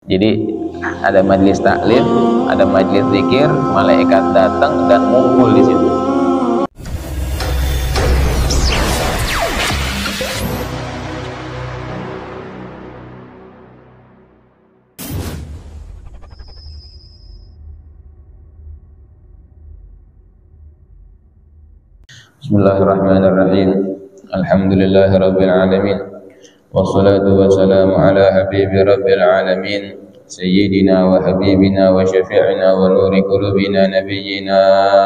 Jadi ada majelis taklim, ada majelis zikir, malaikat datang dan ngumpul di situ. Bismillahirrahmanirrahim. Alhamdulillahirabbil alamin. Wassalatu wassalamu ala habibi rabbil alamin, sayyidina wa habibina wa syafi'ina wa nuri qulubina nabiyyina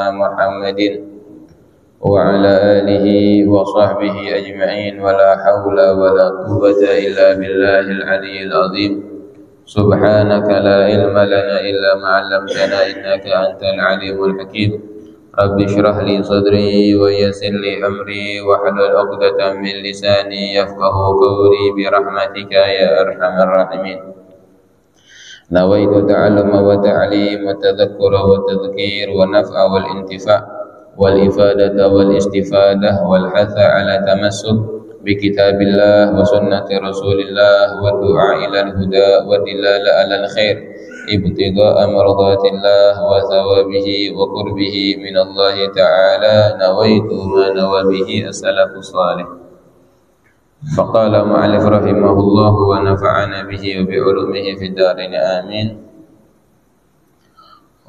Muhammadin wa ala alihi wa sahbihi ajma'in, wa la hawla wa la quwwata illa billahil aliyyil azim. Subhanaka la ilma lana illa ma 'allamtana innaka antal alimul hakim. Rabbi shrah li sadri wa yassir li amri wa hlul 'uqdatam min lisani yafqahu qawli bi rahmatika ya arhamar rahimin. Nawaitu ta'alluma wa ta'lim wa tadhakkura wa tadhkir wa naf'a wal intifa' wal ifadata wal istifadah wal hatha ala tamassuk bi kitabillah wa sunnati rasulillah wa du'a ila al-huda wa dilala ala al-khair ibtigha'a mardatillah wa thawabihi wa qurbihi min Allah ta'ala. Nawaitu ma nawabihi as-salafus salih. Faqala mu'allif rahimahullah wa nafa'ana bihi wa bi'ulumihi fid darin amin.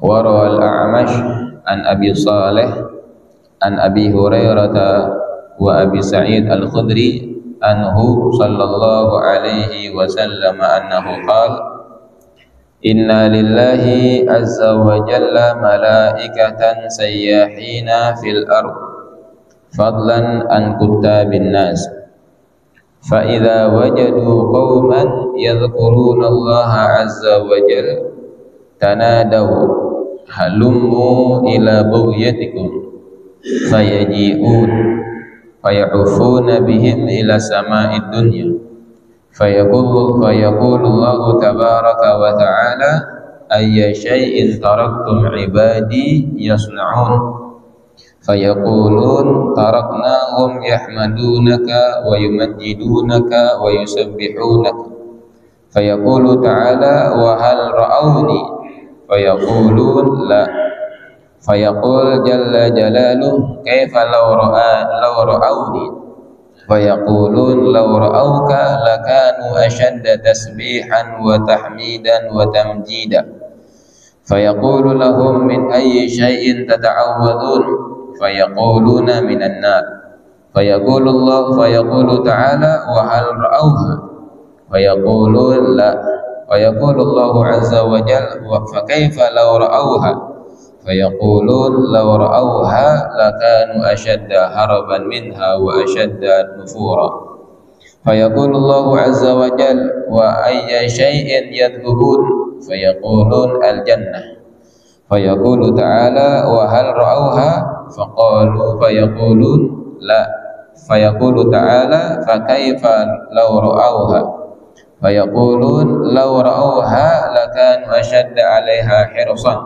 Wa rawal A'mash an Abi Salih an Abi Hurairah wa Abi Sa'id al-Khudri anhu sallallahu alaihi wasallam annahu qala inna lillahi azza wa jalla malaikatan sayyahina fil ard fadlan an kuttabin nas fa idza wajadu qauman yadhkuruna Allah azza wa jalla tanadaw halummu ila bughiyatikum fayaji'un fayahufuna bihim ila sama'id dunya fayaqulu Allah tabaraka wa ta'ala ayya shay'in taraktum ibadi yasna'un fayaqulun taraknahum yahmadunaka wa yumajjidunaka wa yusabbihunaka fayaqulu ta'ala wa hal ra'awni fayaqulun la fayaqul jalla jalaluhu kaifa law ra'awni fayaqulun law ra'awka lakanu ashadda tasbihan wa tahmidan wa tamjida fayaqulu lahum min ayyi shay'in tata'awwadun fayaquluna minan nar fayaqulu ta'ala wa hal ra'awha fayaqulun la fayaqulu Allah azza wa jalla wa fa kaifa law ra'awha fayaqulun law ra'awha lakanu ashadda haraban minha wa ashadda nufura fayaqulu Allah azza wa jalla wa ayya shay'in yadlubun fayaqulun al-jannah fayaqulu ta'ala wa hal ra'awha fayaqulun la fayaqulu ta'ala fa kaifa law ra'awha fayaqulun law ra'awha lakanu ashadda 'alaiha hirsan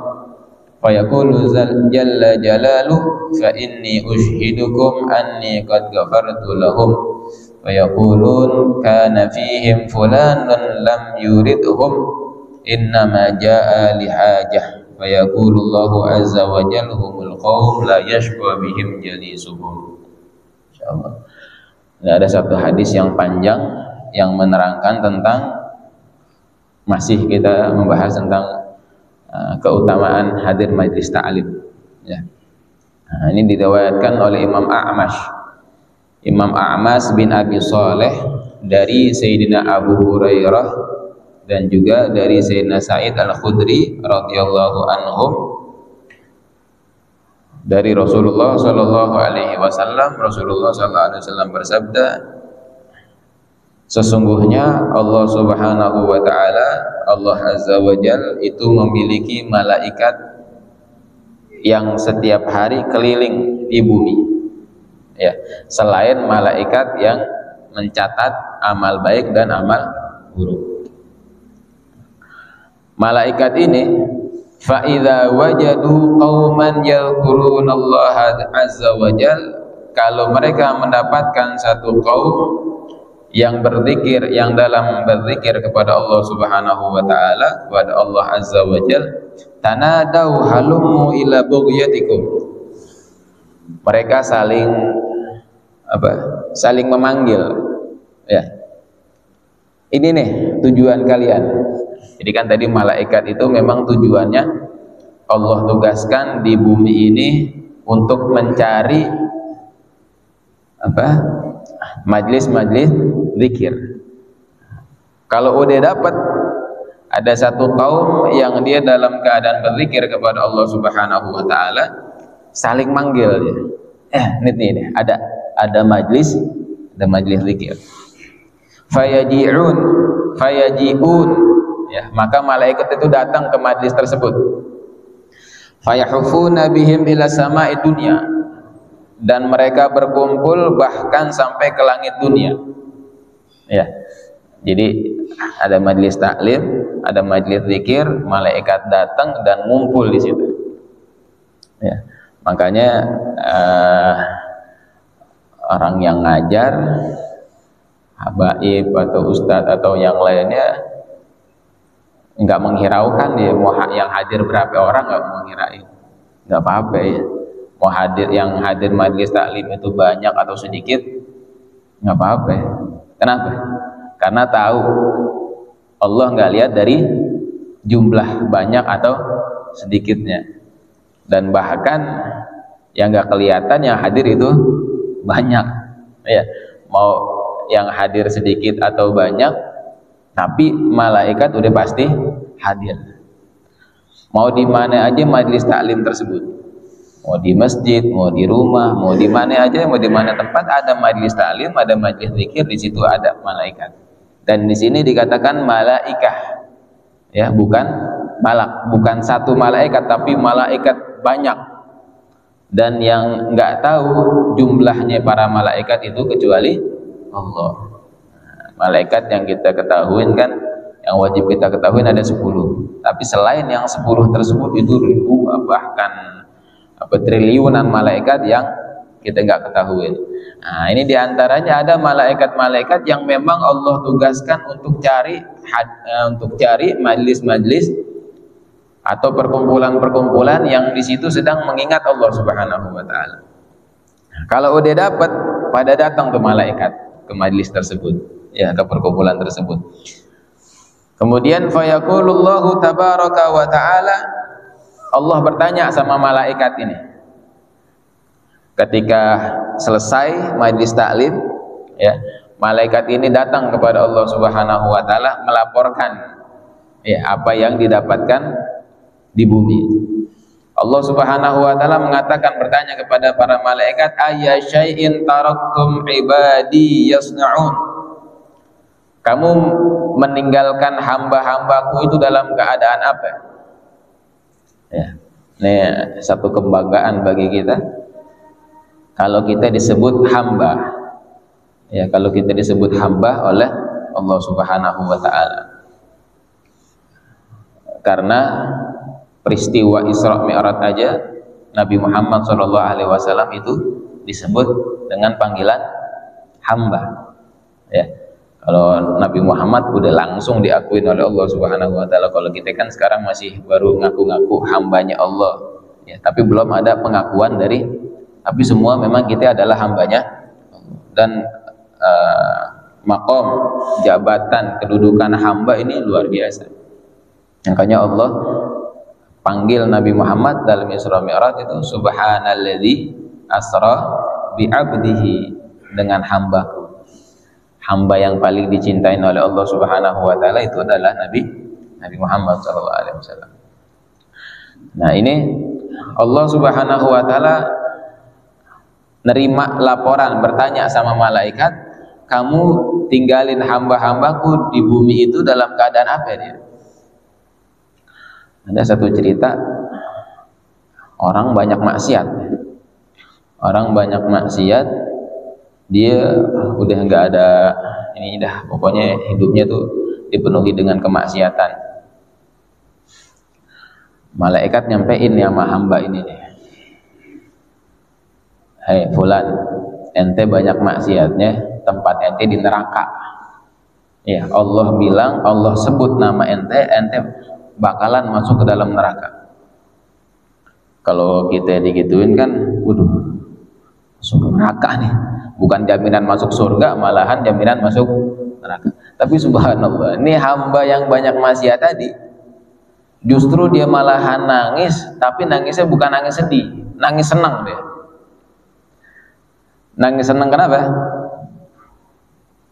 fayaqulu jalla jalaluhu fa inni ushhidukum anni qad ghafartu lahum fayaqulun kana fihim fulanun lam yuridhum innama jaa lihajah fayaqulu Allah azza wa jalla humul qaum la yashqa bihim jalisuhum. Insyaallah. Ini ada satu hadis yang panjang yang menerangkan tentang, masih kita membahas tentang keutamaan hadir majlis ta'lim ya. Nah, ini diriwayatkan oleh Imam A'mash bin Abi Saleh dari Sayyidina Abu Hurairah dan juga dari Sayyidina Sa'id al-Khudri radhiyallahu anhum dari Rasulullah sallallahu alaihi wasallam. Rasulullah sallallahu alaihi wasallam bersabda, sesungguhnya Allah subhanahu wa ta'ala, Allah azza wa jal itu memiliki malaikat yang setiap hari keliling di bumi ya, selain malaikat yang mencatat amal baik dan amal buruk. Malaikat ini fa idza wajadu qauman yadhkurunallaha azza wa jal, kalau mereka mendapatkan satu kaum yang berzikir, yang dalam berzikir kepada Allah Subhanahu wa taala, kepada Allah Azza wa Jalla, tanadau halummu ila bughyatikum. Mereka saling saling memanggil, ya. Ini nih tujuan kalian. Jadi kan tadi malaikat itu memang tujuannya Allah tugaskan di bumi ini untuk mencari majlis-majlis zikir. Kalau udah dapat ada satu kaum yang dia dalam keadaan berzikir kepada Allah Subhanahu wa taala, saling manggil dia. Nih, ada majlis zikir. Fayaji'un, ya, maka malaikat itu datang ke majlis tersebut. Fayahufuna bihim ila sama'i dunya, dan mereka berkumpul bahkan sampai ke langit dunia. Ya. Jadi ada majlis taklim, ada majlis zikir, malaikat datang dan ngumpul di situ. Ya. Makanya orang yang ngajar, habaib atau ustadz atau yang lainnya nggak menghiraukan dia mau yang hadir berapa orang, nggak mau ngirain, nggak apa-apa ya. Mau yang hadir majlis taklim itu banyak atau sedikit, nggak apa-apa ya. Kenapa? Karena tahu Allah nggak lihat dari jumlah banyak atau sedikitnya, dan bahkan yang nggak kelihatan yang hadir itu banyak, ya. Mau yang hadir sedikit atau banyak, tapi malaikat udah pasti hadir. Mau di mana aja majlis taklim tersebut, mau di masjid, mau di rumah, mau di mana aja, mau di mana tempat ada majlis taklim, ada majlis zikir, di situ ada malaikat. Dan di sini dikatakan malaikah, ya, bukan malak, bukan satu malaikat, tapi malaikat banyak. Dan yang nggak tahu jumlahnya para malaikat itu kecuali Allah. Malaikat yang kita ketahui kan, yang wajib kita ketahui ada 10. Tapi selain yang 10 tersebut itu ribu, bahkan triliunan malaikat yang kita nggak ketahui. Nah, ini diantaranya ada malaikat-malaikat yang memang Allah tugaskan untuk cari majlis-majlis atau perkumpulan-perkumpulan yang di situ sedang mengingat Allah Subhanahu wa taala. Kalau udah dapat, pada datang ke malaikat ke majlis tersebut, ya, ke perkumpulan tersebut. Kemudian fayaqulullahu tabaraka wa taala, Allah bertanya sama malaikat ini ketika selesai majlis taklim, ya, malaikat ini datang kepada Allah Subhanahu wa taala melaporkan, ya, apa yang didapatkan di bumi. Allah Subhanahu wa taala mengatakan, bertanya kepada para malaikat, ayya syai'in taraktum ibadi yasna'un. Kamu meninggalkan hamba-hambaku itu dalam keadaan apa? Ya, ini satu kebanggaan bagi kita kalau kita disebut hamba, ya, kalau kita disebut hamba oleh Allah Subhanahu wa taala. Karena peristiwa Isra Mi'raj aja Nabi Muhammad SAW itu disebut dengan panggilan hamba, ya. Kalau Nabi Muhammad udah langsung diakuin oleh Allah Subhanahu wa taala. Kalau kita kan sekarang masih baru ngaku-ngaku hambanya Allah, ya, tapi belum ada pengakuan tapi semua memang kita adalah hambanya. Dan makom, jabatan, kedudukan hamba ini luar biasa. Makanya Allah panggil Nabi Muhammad dalam Isra Mi'raj itu subhanalladzi asra bi 'abdihi, dengan hambaku. Hamba yang paling dicintai oleh Allah Subhanahu wa taala itu adalah Nabi Muhammad SAW. Nah, ini Allah Subhanahu wa taala nerima laporan, bertanya sama malaikat, kamu tinggalin hamba-hambaku di bumi itu dalam keadaan apa dia? Ada satu cerita, orang banyak maksiat, dia udah nggak ada ini, dah pokoknya hidupnya tuh dipenuhi dengan kemaksiatan. Malaikat nyampein ya sama hamba ini nih, hei fulan, ente banyak maksiatnya, tempat ente di neraka. Ya, Allah bilang, Allah sebut nama ente, ente bakalan masuk ke dalam neraka. Kalau kita digituin kan, waduh, masuk neraka nih. Bukan jaminan masuk surga, malahan jaminan masuk neraka. Tapi subhanallah, ini hamba yang banyak maksiat tadi, justru dia malahan nangis, tapi nangisnya bukan nangis sedih, nangis senang dia. Nangis senang kenapa?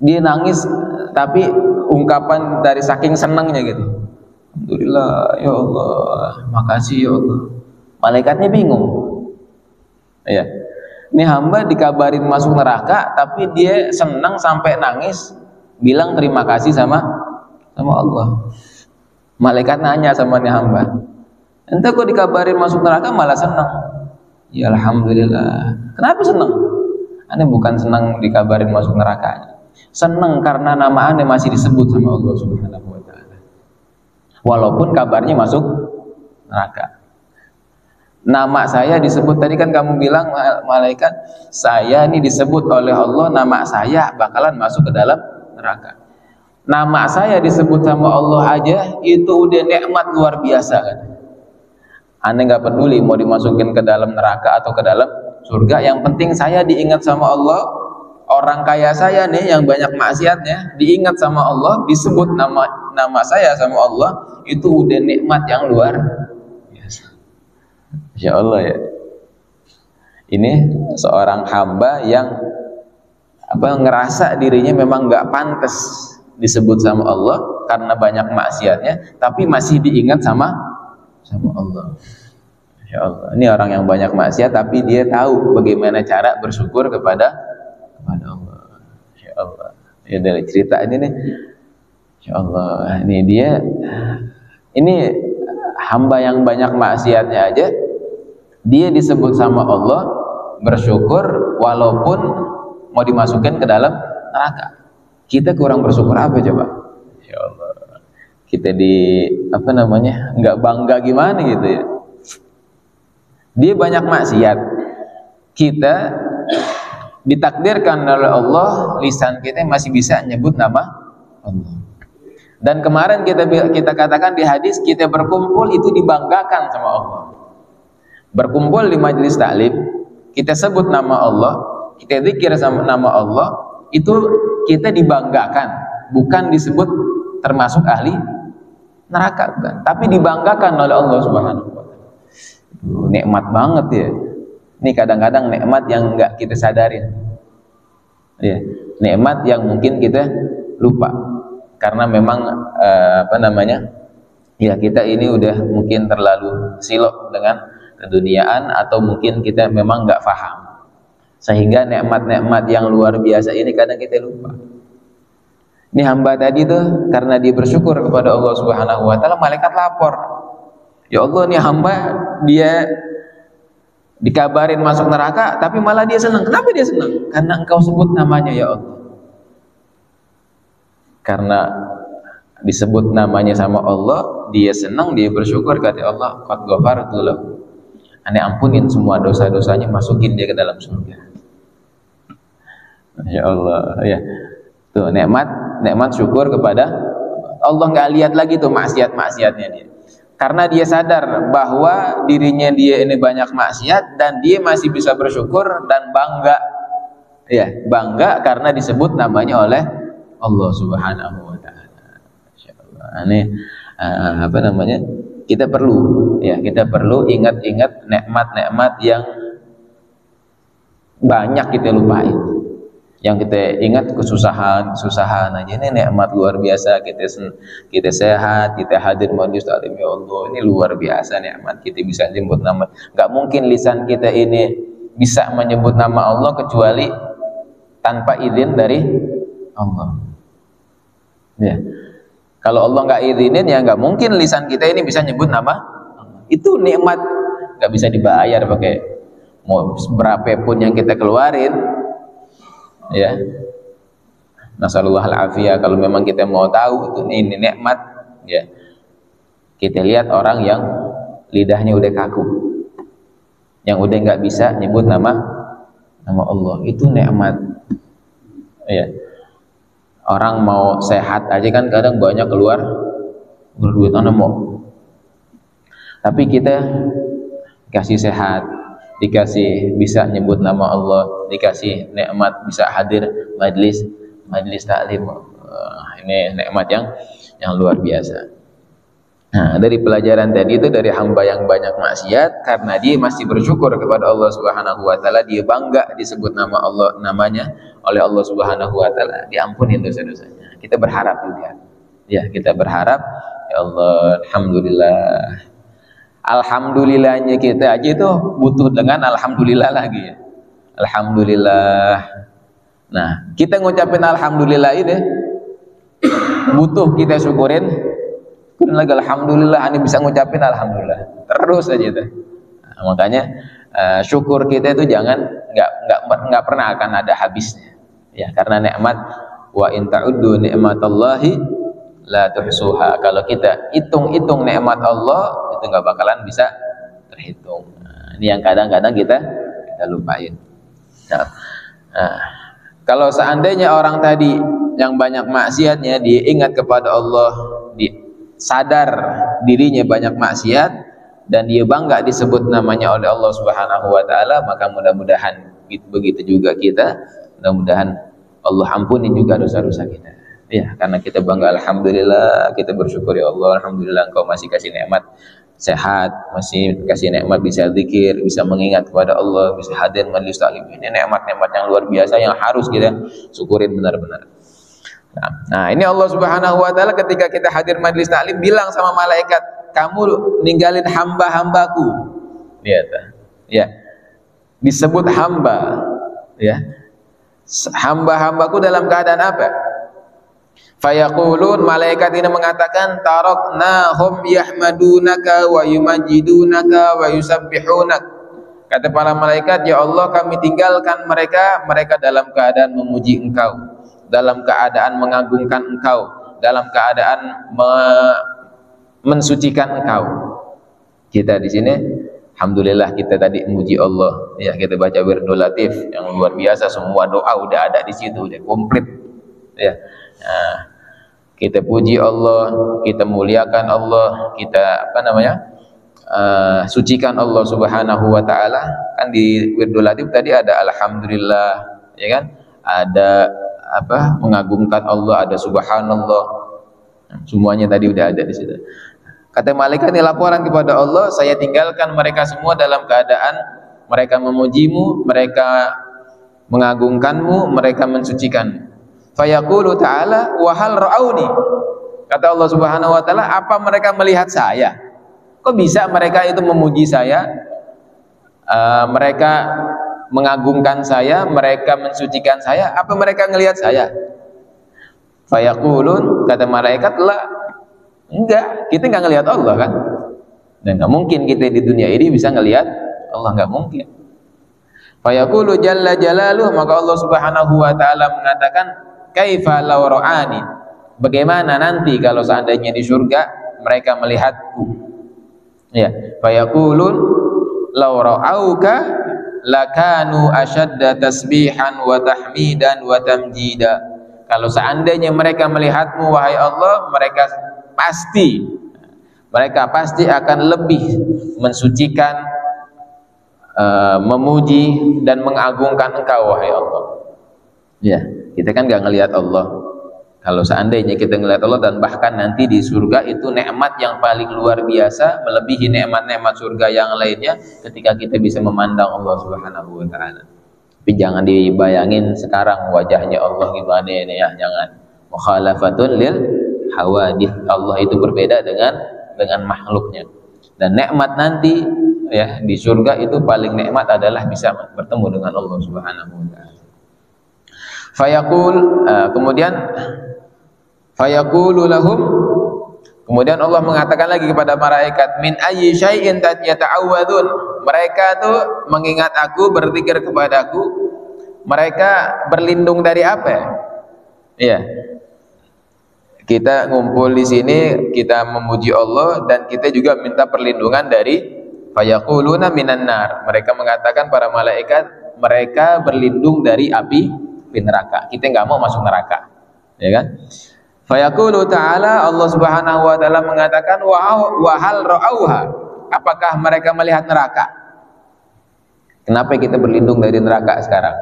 Dia nangis tapi ungkapan dari saking senangnya gitu. Alhamdulillah ya Allah, makasih ya Allah. Malaikatnya bingung. Ya. Ini hamba dikabarin masuk neraka tapi dia senang sampai nangis, bilang terima kasih sama Allah. Malaikat nanya sama nih hamba, ente kok dikabarin masuk neraka malah senang? Ya alhamdulillah. Kenapa senang? Ane bukan senang dikabarin masuk neraka, senang karena nama ane masih disebut sama Allah Subhanahu wa ta'ala, walaupun kabarnya masuk neraka. Nama saya disebut, tadi kan kamu bilang malaikat, saya ini disebut oleh Allah, nama saya bakalan masuk ke dalam neraka. Nama saya disebut sama Allah aja itu udah nikmat luar biasa kan. Ane nggak peduli mau dimasukin ke dalam neraka atau ke dalam surga, yang penting saya diingat sama Allah. Orang kaya saya nih yang banyak maksiatnya diingat sama Allah, disebut nama saya sama Allah, itu udah nikmat yang luar biasa. Insya Allah ya. Ini seorang hamba yang ngerasa dirinya memang nggak pantas disebut sama Allah karena banyak maksiatnya, tapi masih diingat sama Allah. Insya Allah. Ini orang yang banyak maksiat tapi dia tahu bagaimana cara bersyukur kepada Allah. Insya Allah. Ya, dari cerita ini nih, Insya Allah, ini hamba yang banyak maksiatnya aja dia disebut sama Allah, bersyukur walaupun mau dimasukin ke dalam neraka. Kita kurang bersyukur apa coba? Insya Allah. Kita nggak bangga gimana gitu ya. Dia banyak maksiat, kita ditakdirkan oleh Allah lisan kita masih bisa nyebut nama Allah. Dan kemarin kita katakan di hadis, kita berkumpul itu dibanggakan sama Allah. Berkumpul di majelis taklim, kita sebut nama Allah, kita zikir sama nama Allah, itu kita dibanggakan, bukan disebut termasuk ahli neraka, bukan, tapi dibanggakan oleh Allah Subhanahu wa ta'ala. Nikmat banget ya. Ini kadang-kadang nikmat yang nggak kita sadarin ya, nikmat yang mungkin kita lupa karena memang ya kita ini udah mungkin terlalu silok dengan keduniaan, atau mungkin kita memang nggak paham sehingga nikmat-nikmat yang luar biasa ini kadang kita lupa. Ini hamba tadi tuh karena dia bersyukur kepada Allah Subhanahu wa ta'ala, malaikat lapor, ya Allah, nih hamba dia dikabarin masuk neraka tapi malah dia senang. Kenapa dia senang? Karena engkau sebut namanya ya Allah. Karena disebut namanya sama Allah, dia senang, dia bersyukur, kata Allah, qad ghafartu lahu, ane ampunin semua dosa-dosanya, masukin dia ke dalam surga. Ya Allah ya. Tuh nikmat syukur kepada Allah. Nggak lihat lagi tuh maksiat-maksiatnya dia, karena dia sadar bahwa dirinya dia ini banyak maksiat dan dia masih bisa bersyukur dan bangga ya, bangga karena disebut namanya oleh Allah Subhanahu wa ta'ala. Insyaallah. Ini kita perlu ingat-ingat nikmat-nikmat yang banyak kita lupain. Yang kita ingat kesusahan aja, ini nikmat luar biasa. Kita sehat, kita hadir majelis taklim, ya Allah, ini luar biasa nikmat. Kita bisa nyebut nama. Gak mungkin lisan kita ini bisa menyebut nama Allah kecuali tanpa izin dari Allah. Ya. Kalau Allah nggak izinin, ya nggak mungkin lisan kita ini bisa nyebut nama Allah. Itu nikmat, nggak bisa dibayar pakai mau berapapun yang kita keluarin. Ya, nasallallahu al-afiyah. Kalau memang kita mau tahu itu ini nikmat, ya, kita lihat orang yang lidahnya udah kaku, yang udah nggak bisa nyebut nama Allah, itu nikmat. Ya, Orang mau sehat aja kan kadang banyak keluar duit anak mau. Tapi kita dikasih sehat, dikasih bisa nyebut nama Allah, dikasih nikmat bisa hadir majlis taklim. Ini nikmat yang luar biasa. Nah, dari pelajaran tadi itu dari hamba yang banyak maksiat karena dia masih bersyukur kepada Allah Subhanahu wa taala, dia bangga disebut namanya oleh Allah Subhanahu wa taala, diampuni dosa-dosanya. Kita berharap juga. Ya, kita berharap ya Allah, alhamdulillah. Alhamdulillahnya kita aja itu butuh dengan alhamdulillah lagi ya. Alhamdulillah. Nah, kita ngucapin alhamdulillah ini butuh kita syukurin. Lagi alhamdulillah, ini bisa ngucapin alhamdulillah terus aja itu. Nah, makanya syukur kita itu jangan nggak pernah akan ada habisnya ya, karena nikmat wa in ta'uddu ni'matallahi la tuhsuha. Kalau kita hitung nikmat Allah itu nggak bakalan bisa terhitung. Nah, ini yang kadang-kadang kita lupain. Nah, kalau seandainya orang tadi yang banyak maksiatnya dia ingat kepada Allah, sadar dirinya banyak maksiat dan dia bangga disebut namanya oleh Allah Subhanahu wa taala, maka mudah-mudahan begitu juga kita, mudah-mudahan Allah ampuni juga dosa-dosa kita. Ya, karena kita bangga alhamdulillah, kita bersyukur ya Allah, alhamdulillah Engkau masih kasih nikmat sehat, masih kasih nikmat bisa zikir, bisa mengingat kepada Allah, bisa hadir majelis taklim. Ini nikmat-nikmat yang luar biasa yang harus kita syukurin benar-benar. Nah, ini Allah Subhanahu wa taala ketika kita hadir majelis taklim bilang sama malaikat, kamu ninggalin hamba-hambaku. Lihat ya. Disebut hamba ya. Hamba-hambaku dalam keadaan apa? Fayaqulun, malaikat ini mengatakan taraknahum yahmadunaka wa yumajidunaka wa yusabbihunak. Kata para malaikat, ya Allah kami tinggalkan mereka dalam keadaan memuji Engkau, dalam keadaan mengagungkan Engkau, dalam keadaan mensucikan Engkau. Kita di sini alhamdulillah kita tadi memuji Allah ya, kita baca wirdul latif yang luar biasa, semua doa udah ada di situ, udah komplit ya. Nah, kita puji Allah, kita muliakan Allah, kita sucikan Allah Subhanahu wa taala. Kan di wirdul latif tadi ada alhamdulillah ya kan, ada mengagungkan Allah, ada subhanallah, semuanya tadi udah ada di situ. Kata malaikat ini laporan kepada Allah, saya tinggalkan mereka semua dalam keadaan mereka memujimu, mereka mengagungkanmu, mereka mensucikanmu. Fayaqulu ta'ala wa hal ra'auni. Kata Allah Subhanahu wa taala, apa mereka melihat saya? Kok bisa mereka itu memuji saya? Mereka mengagungkan saya, mereka mensucikan saya, apa mereka ngelihat saya? Fayaqulun, kata malaikat, la, enggak, kita enggak ngelihat Allah kan, dan enggak mungkin kita di dunia ini bisa ngelihat Allah, enggak mungkin. Fayaqulu jalla jalaluh, maka Allah Subhanahu wa taala mengatakan, kaifa law ra'ani, bagaimana nanti kalau seandainya di surga mereka melihatku ya. Fayaqulun law ra'auka lakanu ashadda tasbihan wa tahmidan wa tamjida. Kalau seandainya mereka melihatmu wahai Allah, mereka pasti akan lebih mensucikan, memuji dan mengagungkan Engkau wahai Allah. Ya, kita kan nggak ngelihat Allah. Kalau seandainya kita ngelihat Allah, dan bahkan nanti di surga itu nikmat yang paling luar biasa, melebihi nikmat-nikmat surga yang lainnya ketika kita bisa memandang Allah Subhanahu wa taala. Tapi jangan dibayangin sekarang wajahnya Allah gimana ini ya, jangan. Mukhalafatun lil hawadith. Allah itu berbeda dengan makhluknya. Dan nikmat nanti ya di surga itu paling nikmat adalah bisa bertemu dengan Allah Subhanahu wa taala. Fayaqul, fayaqulu lahum, kemudian Allah mengatakan lagi kepada malaikat, min ayyi syai'in yata'awwadun, mereka tuh mengingat aku, berzikir kepadaku, mereka berlindung dari apa? Iya. Kita ngumpul di sini, kita memuji Allah dan kita juga minta perlindungan dari fayaquluna minan nar. Mereka mengatakan para malaikat, mereka berlindung dari api neraka. Kita nggak mau masuk neraka. ya kan? Fayaqulu ta'ala, Allah Subhanahu wa taala mengatakan wa hal ra'auha, apakah mereka melihat neraka? Kenapa kita berlindung dari neraka sekarang?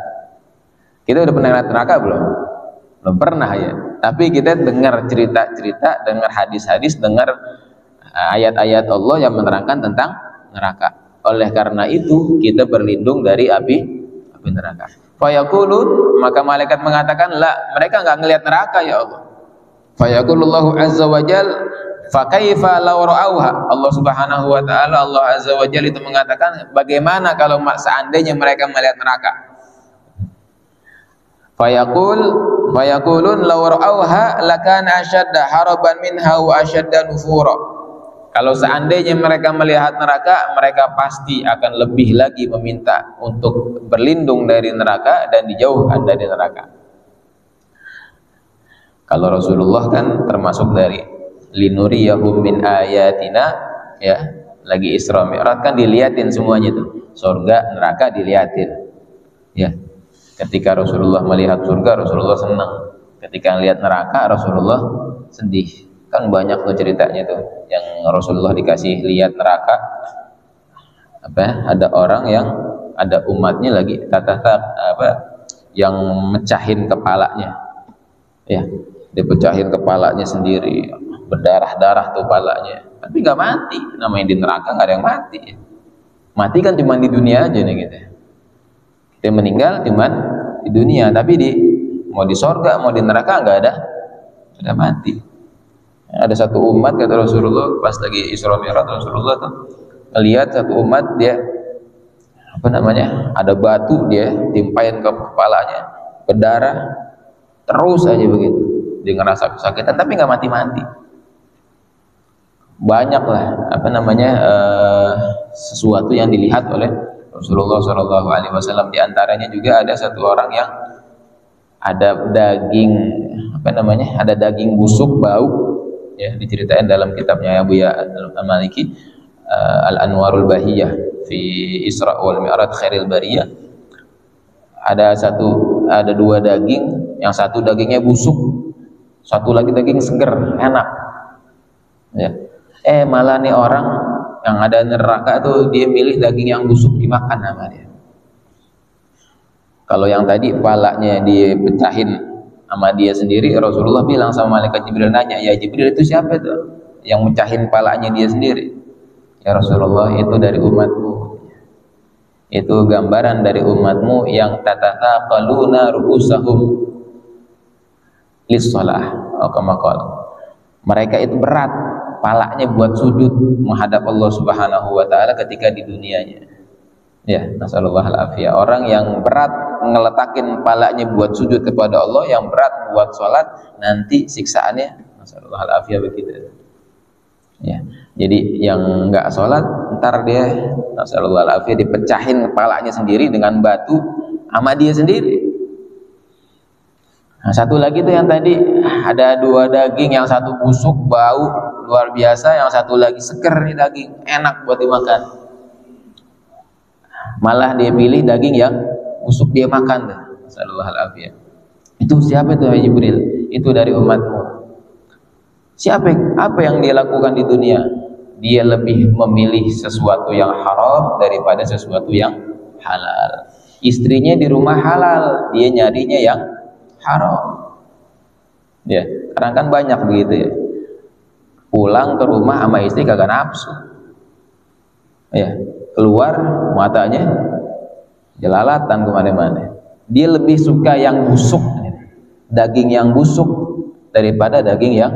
Kita udah pernah lihat neraka belum? Belum pernah ya. Tapi kita dengar cerita-cerita, dengar hadis-hadis, dengar ayat-ayat Allah yang menerangkan tentang neraka. Oleh karena itu kita berlindung dari api neraka. Fayaqulun, maka malaikat mengatakan, la, mereka enggak ngelihat neraka ya Allah. Fayaqulullahu azza wa jal, fa kaifa law ra'auha. Allah Subhanahu wa taala, Allah azza wa jalla itu mengatakan, bagaimana kalau seandainya mereka melihat neraka? Fayaqulun law ra'auha lakana ashadda haraban minha wa ashadda nufura. Kalau seandainya mereka melihat neraka, mereka pasti akan lebih lagi meminta untuk berlindung dari neraka dan dijauhkan dari neraka. Kalau Rasulullah kan termasuk dari linuriyahum min ayatina, ya, lagi Isra Mi'raj kan diliatin semuanya tuh, surga neraka diliatin, ya. Ketika Rasulullah melihat surga, Rasulullah senang. Ketika melihat neraka, Rasulullah sedih. Kan banyak tuh ceritanya tuh, yang Rasulullah dikasih lihat neraka. Ada orang yang ada umatnya lagi yang mecahin kepalanya, ya, dipecahin kepalanya sendiri, berdarah-darah tuh kepalanya, tapi nggak mati. Namanya di neraka nggak ada yang mati. Mati kan cuma di dunia aja nih gitu. Dia meninggal cuma di dunia, tapi mau di sorga mau di neraka nggak ada mati. Ada satu umat, kata Rasulullah, pas lagi Isra Mi'raj, Rasulullah tuh melihat satu umat, dia ada batu, dia timpain ke kepalanya, berdarah terus aja begitu. Dia ngerasa kesakitan tapi nggak mati-mati. Banyak lah sesuatu yang dilihat oleh Rasulullah SAW. Di antaranya juga ada satu orang yang ada daging ada daging busuk bau, ya, diceritain dalam kitabnya Abu Ya Al-Maliki, Al-Anwarul Bahiyah fi Isra wal Mi'raj Khairil Bariyah. Ada dua daging, yang satu dagingnya busuk, satu lagi daging seger, enak, ya. Malah nih orang yang ada neraka tuh dia milih daging yang busuk dimakan sama dia. Kalau yang tadi kepalanya dia pecahin sama dia sendiri, Rasulullah bilang sama malaikat Jibril, nanya, ya Jibril, itu siapa itu yang mecahin kepalanya dia sendiri? Ya Rasulullah, itu dari umatmu. Itu gambaran dari umatmu yang tatataqaluna ru'usahum lis-shalah. Mereka itu berat palanya buat sujud menghadap Allah Subhanahu wa taala ketika di dunianya. Ya, nasallallahu alafiyah. Orang yang berat ngeletakin palanya buat sujud kepada Allah, yang berat buat sholat, nanti siksaannya nasallallahu alafiyah begitu. Ya. Jadi yang enggak sholat, ntar dia nasallallahu alafiyah dipecahin kepalanya sendiri dengan batu sama dia sendiri. Nah, satu lagi tuh yang tadi ada dua daging, yang satu busuk bau luar biasa, yang satu lagi seger nih daging, enak buat dimakan. Malah dia pilih daging yang busuk dia makan tuh. Sallallahu alaihi. Itu siapa itu ya Jibril? Itu dari umatmu. Apa yang dia lakukan di dunia? Dia lebih memilih sesuatu yang haram daripada sesuatu yang halal. Istrinya di rumah halal, dia nyarinya yang haram. Ya, karena kan banyak begitu ya. Pulang ke rumah sama istri kagak nafsu. Ya, keluar matanya jelalatan kemana-mana. Dia lebih suka yang busuk, daging yang busuk daripada daging yang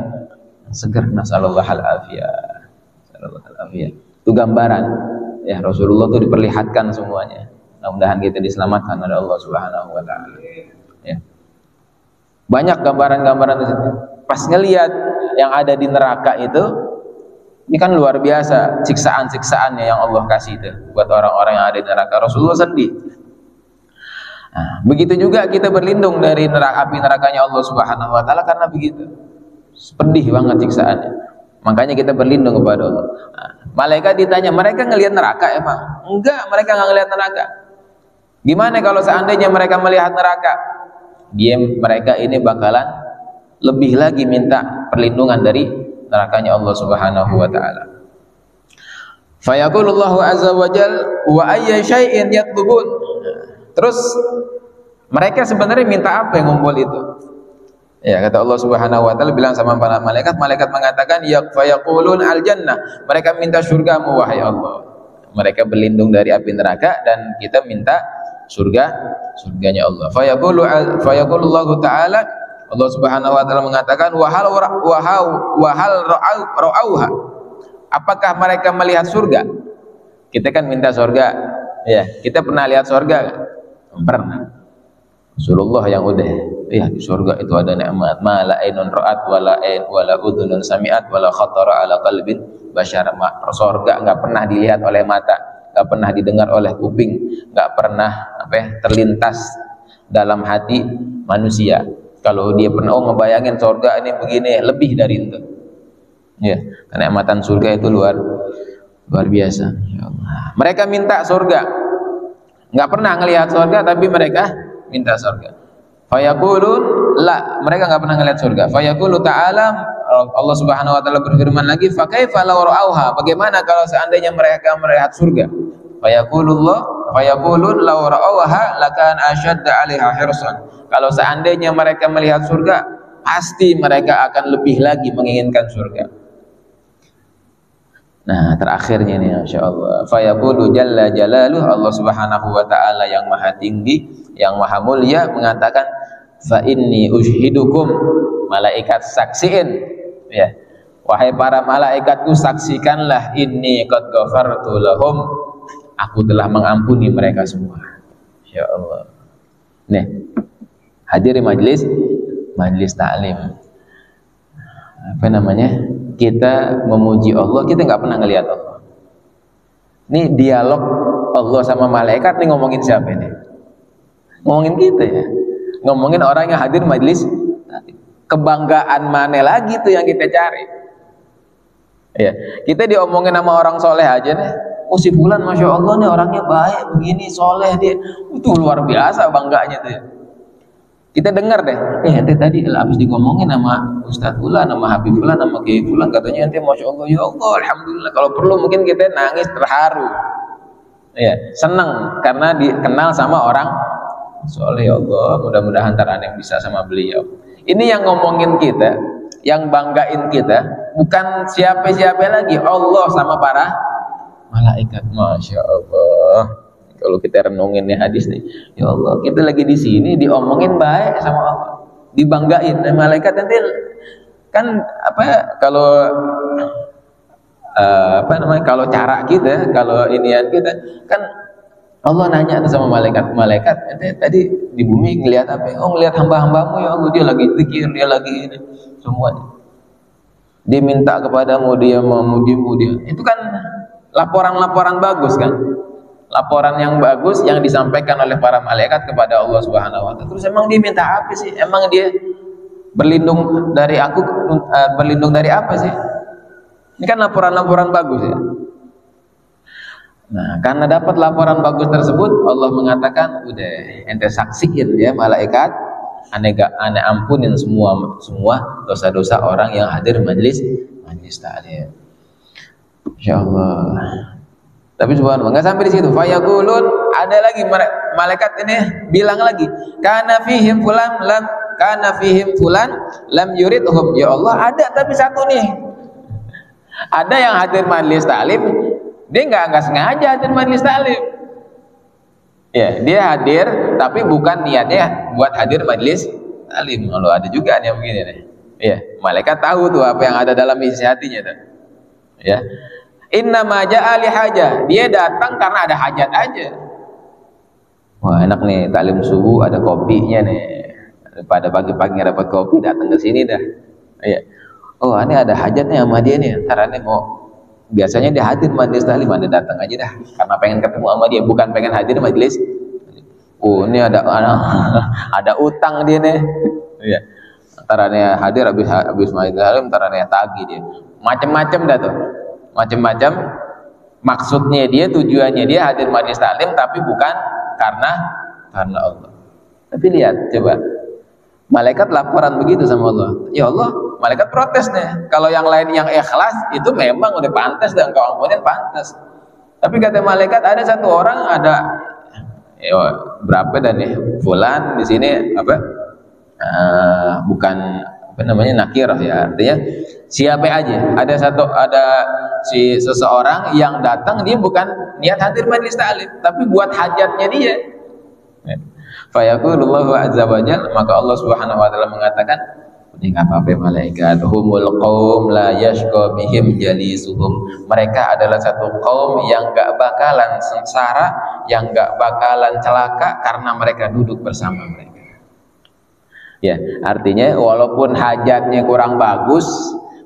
segar. Nasallallahu alafiyah. Itu gambaran ya, Rasulullah itu diperlihatkan semuanya. Mudah-mudahan kita diselamatkan oleh Allah Subhanahu wa taala. Ya. Banyak gambaran-gambaran di situ. Pas ngelihat yang ada di neraka itu, ini kan luar biasa siksaan-siksaannya yang Allah kasih itu buat orang-orang yang ada di neraka. Rasulullah sedih. Nah, begitu juga kita berlindung dari api nerakanya Allah Subhanahu wa taala, karena begitu pedih banget siksaannya. Makanya kita berlindung kepada Allah. Nah, malaikat ditanya, mereka ngelihat neraka emang? Enggak, mereka nggak ngelihat neraka. Gimana kalau seandainya mereka melihat neraka? Mereka ini bakalan lebih lagi minta perlindungan dari nerakanya Allah Subhanahu wa taala. Fa yaqulullahu azza wa jalla wa ayya syai'in yatlubun. Terus mereka sebenarnya minta apa yang ngumpul itu? Ya, kata Allah Subhanahu wa taala bilang sama para malaikat, malaikat mengatakan ya fa yaqulun al jannah. Mereka minta surgamu wahai Allah. Mereka berlindung dari api neraka dan kita minta surganya Allah. Fa yaqulullahu taala, Allah Subhanahu wa taala mengatakan wahal ra'auha. Apakah mereka melihat surga? Kita kan minta surga. Ya, kita pernah lihat surga kan? Pernah. Rasulullah yang udah, ya di surga itu ada nikmat, ma la ainun ra'at wala udhunun sami'at wala khatara ala qalbin bashar. Surga enggak pernah dilihat oleh mata, enggak pernah didengar oleh kuping, enggak pernah terlintas dalam hati manusia. Kalau dia pernah ngebayangin surga ini begini, lebih dari itu. Ya, kenikmatan surga itu luar biasa. Ya Allah. Mereka minta surga. Enggak pernah ngelihat surga tapi mereka minta surga. Fayaqulun la, mereka enggak pernah ngelihat surga. Fayaqulu ta'ala, Allah Subhanahu wa taala berfirman lagi, fa kaifa law ra'auha, bagaimana kalau seandainya mereka melihat surga? Fayaqulun law ra'auha lakan ashadda 'alaiha hirsan. Kalau seandainya mereka melihat surga, pasti mereka akan lebih lagi menginginkan surga. Nah, terakhirnya nih, Masya Allah. Fayaqulu jalla jalaluh, Allah Subhanahu wa taala yang maha tinggi, yang maha mulia mengatakan, fa inni ushidukum, malaikat saksiin, ya, wahai para malaikatku saksikanlah, inni qad ghafartu lahum, aku telah mengampuni mereka semua. Ya Allah. Nih, hadir di majlis taklim, apa namanya, kita memuji Allah, kita nggak pernah ngelihat Allah. Ini dialog Allah sama malaikat, nih ngomongin siapa ini? Ngomongin kita ya, ngomongin orang yang hadir majlis. Kebanggaan mana lagi tuh yang kita cari? Ya, kita diomongin sama orang soleh aja nih. Oh si fulan, Masya Allah nih orangnya baik begini, soleh dia, itu luar biasa bangganya tuh ya. Kita dengar deh, ente tadi habis digomongin sama Ustadz Fulan, sama Habib Fulan, sama Kiai Fulan, katanya ente Masya Allah, ya Allah, Alhamdulillah. Kalau perlu mungkin kita nangis terharu, ya, senang karena dikenal sama orang soleh. Ya Allah, mudah-mudahan ntar yang bisa sama beliau. Ini yang ngomongin kita, yang banggain kita, bukan siapa-siapa lagi, Allah sama para malaikat. Masya Allah. Kalau kita renungin nih hadis nih, ya Allah, kita lagi di sini diomongin baik sama Allah, dibanggain. Dan malaikat nanti kan kalau kalau cara kita, kalau inian kita kan, Allah nanya sama malaikat, tadi di bumi ngelihat apa? Oh, ngelihat hamba-hambamu ya Allah, dia lagi zikir, dia lagi ini, semuanya. Dia minta kepadamu, dia memujimu, dia. Itu kan laporan-laporan bagus kan? Laporan yang bagus yang disampaikan oleh para malaikat kepada Allah Subhanahu wa taala. Terus emang dia minta apa sih? Emang dia berlindung dari aku, berlindung dari apa sih? Ini kan laporan-laporan bagus ya. Nah, karena dapat laporan bagus tersebut, Allah mengatakan, udah ente saksiin ya malaikat, ane ampunin semua dosa-dosa orang yang hadir majlis taklim. Insyaallah. Tapi subhanallah, nggak sampai di situ. Fayaqulun, ada lagi malaikat ini bilang lagi, kana fihim fulan lam yuridhum. Ya Allah, ada tapi satu nih. Ada yang hadir majlis taklim, dia nggak sengaja hadir majlis taklim. Ya, dia hadir tapi bukan niatnya buat hadir majlis taklim. Kalau ada juga nih yang begini nih. Ya, malaikat tahu tuh apa yang ada dalam isi hatinya tuh. Ya. Inna ma ja'a li hajah, dia datang karena ada hajat aja. Wah enak nih taklim subuh, ada kopinya nih. Pada pagi-pagi dapat kopi, datang ke sini dah. Iya. Oh ini ada hajatnya sama dia nih. Ntar ini mau, biasanya dia hadir majlis taklim, ada datang aja dah. Karena pengen ketemu sama dia, bukan pengen hadir majlis. Oh ini ada utang dia nih. Iya. Ntar ini hadir habis majlis taklim, ntar ini tagih dia. Macem-macem dah tuh. Macam-macam maksudnya dia, tujuannya dia hadir majlis taklim tapi bukan karena Allah. Tapi lihat coba, Malaikat laporan begitu sama Allah. Ya Allah, malaikat protes nih. Kalau yang lain yang ikhlas itu memang udah pantas dan kau ampunin pantas. Tapi kata malaikat ada satu orang ada ya, berapa dan nih fulan di sini apa bukan apa namanya nakirah ya, artinya siapa aja. Ada si seseorang yang datang dia bukan niat hadir majelis taklim tapi buat hajatnya dia. Fayaqulullahu azza wa jalla, maka Allah Subhanahu wa taala mengatakan, ini enggak apa-apa malaikat, humul qaum la yashqa bihim jalisuhum. Mereka adalah satu kaum yang enggak bakalan sengsara, yang enggak bakalan celaka karena mereka duduk bersama mereka. Ya, artinya walaupun hajatnya kurang bagus,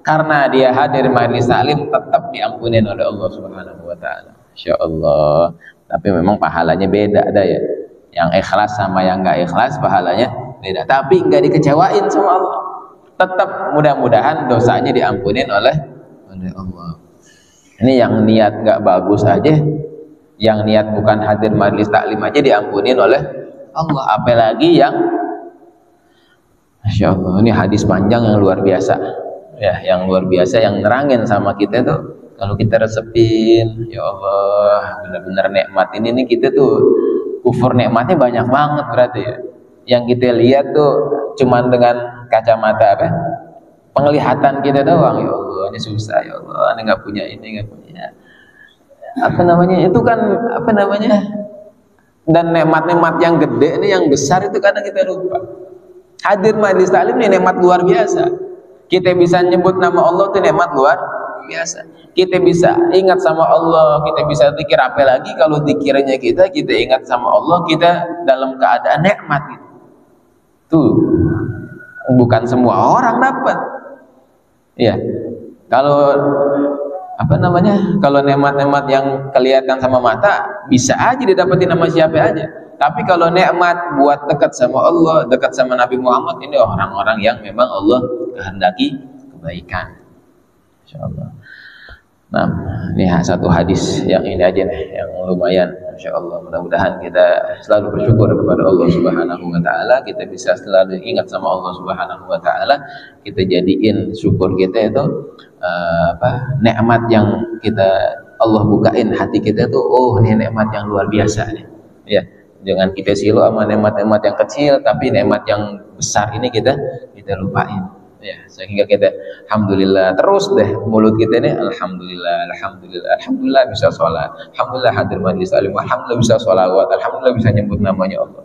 karena dia hadir majelis taklim tetap diampunin oleh Allah Subhanahu wa taala. Insyaallah. Tapi memang pahalanya beda ada ya. Yang ikhlas sama yang enggak ikhlas pahalanya beda, tapi enggak dikecewain sama Allah. Tetap mudah-mudahan dosanya diampunin oleh Allah. Ini yang niat enggak bagus aja, yang niat bukan hadir majelis taklim aja diampunin oleh Allah, apalagi yang Masya Allah, ini hadis panjang yang luar biasa ya, yang luar biasa, yang nerangin sama kita tuh kalau kita resepin, ya Allah benar-benar nikmat ini nih, kita tuh kufur nikmatnya banyak banget berarti ya. Yang kita lihat tuh cuman dengan kacamata apa? Penglihatan kita doang. Ya Allah, ini susah ya Allah, ini nggak punya ini, nggak punya apa namanya? Itu kan apa namanya? Dan nikmat-nikmat yang gede ini, yang besar itu kadang kita lupa. Hadir majelis taklim ini nikmat luar biasa. Kita bisa nyebut nama Allah itu nikmat luar biasa. Kita bisa ingat sama Allah, kita bisa zikir, apalagi kalau zikirnya kita ingat sama Allah, kita dalam keadaan nikmat gitu. Tuh bukan semua orang dapat. Ya. Kalau apa namanya? Kalau nikmat-nikmat yang kelihatan sama mata bisa aja didapetin sama siapa aja. Tapi kalau nikmat buat dekat sama Allah, dekat sama Nabi Muhammad, ini orang-orang yang memang Allah kehendaki kebaikan. Insyaallah. Nah, ini satu hadis yang ini aja nih, yang lumayan, Masya Allah. Mudah-mudahan kita selalu bersyukur kepada Allah Subhanahu wa taala, kita bisa selalu ingat sama Allah Subhanahu wa taala, kita jadiin syukur kita itu nikmat yang Allah bukain hati kita tuh, oh ini nikmat yang luar biasa nih. Ya, jangan kita silau sama nikmat-nikmat yang kecil, tapi nikmat yang besar ini kita lupain. Ya, sehingga kita alhamdulillah terus deh mulut kita ini alhamdulillah bisa sholat, alhamdulillah hadir majelis taklim, alhamdulillah bisa sholawat, alhamdulillah bisa nyebut namanya Allah.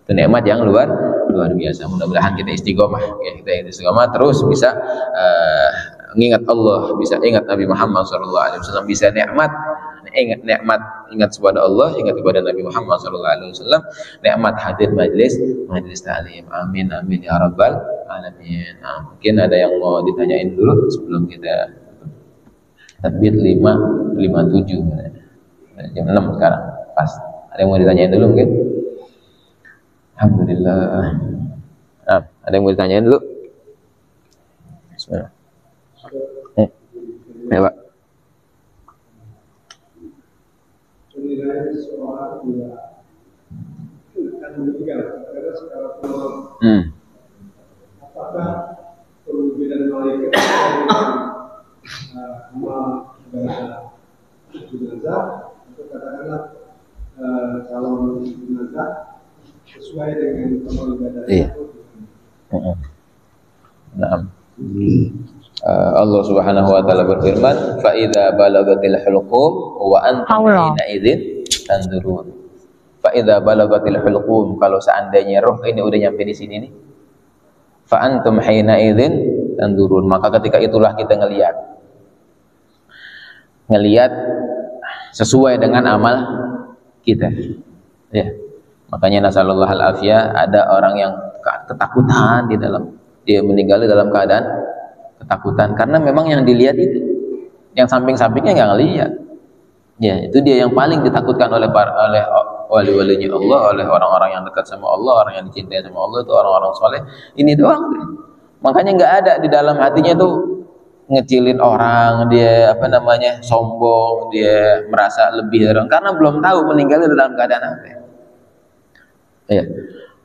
Itu nikmat yang luar biasa. Mudah-mudahan kita istiqomah ya, kita istiqomah terus bisa mengingat Allah, bisa ingat Nabi Muhammad SAW, bisa ingat kepada Allah, ingat kepada Nabi Muhammad SAW, nikmat hadir majelis taklim. Amin amin ya rabbal alamin. Nah, mungkin ada yang mau ditanyain dulu sebelum kita terbit 5:57 jam 6 sekarang pas. Ada yang mau ditanyain dulu mungkin? Alhamdulillah. Nah, ada yang mau ditanyain dulu? Bismillah. Ya Pak. Apakah perbedaan malaikat amal ibadah jenazah atau katakanlah calon jenazah sesuai dengan amal ibadah? Iya. Nah, Allah Subhanahu wa taala berfirman, fa idza balagatil hulqum wa antum hina idzin tanzurun. Fa idza balagatil hulqum, kalau seandainya roh ini udah nyampe di sini nih, fa antum hina idzin tanzurun, maka ketika itulah kita ngelihat sesuai dengan amal kita. Ya. Makanya nasallallahu al-afiyah, ada orang yang ketakutan di dalam, dia meninggal dalam keadaan ketakutan karena memang yang dilihat itu, yang samping-sampingnya nggak ngelihat. Ya, itu dia yang paling ditakutkan oleh wali-walinya Allah, oleh orang-orang yang dekat sama Allah, orang yang dicintai sama Allah, itu orang-orang soleh. Ini doang. Makanya nggak ada di dalam hatinya tuh ngecilin orang, dia sombong, dia merasa lebih dari orang, karena belum tahu meninggalnya dalam keadaan apa. Ya.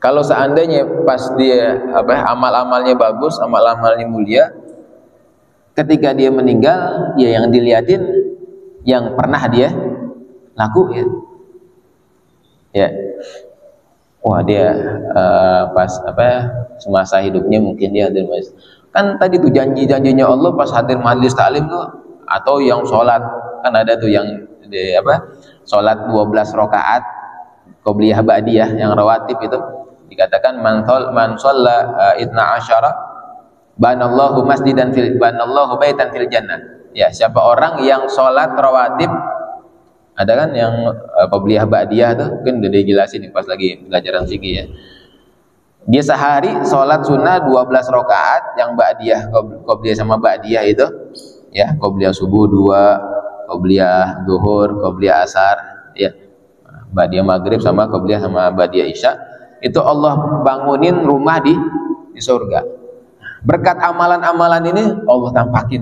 Kalau seandainya pas dia amal-amalnya bagus, amal-amalnya mulia, ketika dia meninggal, ya yang dilihatin yang pernah dia lakuin. Ya. Wah, dia pas semasa hidupnya mungkin dia hadir majelis. Kan tadi tuh janji-janjinya Allah pas hadir majelis taklim tuh, atau yang sholat, kan ada tuh yang sholat 12 rakaat qobliyah ba'diyah yang rawatib itu dikatakan man shalla itna asyara banallahu masjidan banallahu baitan fil jannah. Ya, siapa orang yang sholat rawatib, ada kan yang qobliyah ba'diyah tuh, kan udah dijelasin nih pas lagi pelajaran fikih ya. Dia sehari sholat sunnah 12 rakaat yang ba'diyah, qobliyah sama ba'diyah itu ya, qobliyah subuh 2, qobliyah zuhur, qobliyah asar ya, ba'diyah maghrib sama qobliyah sama ba'diyah isya, itu Allah bangunin rumah di surga. Berkat amalan-amalan ini Allah tampakin,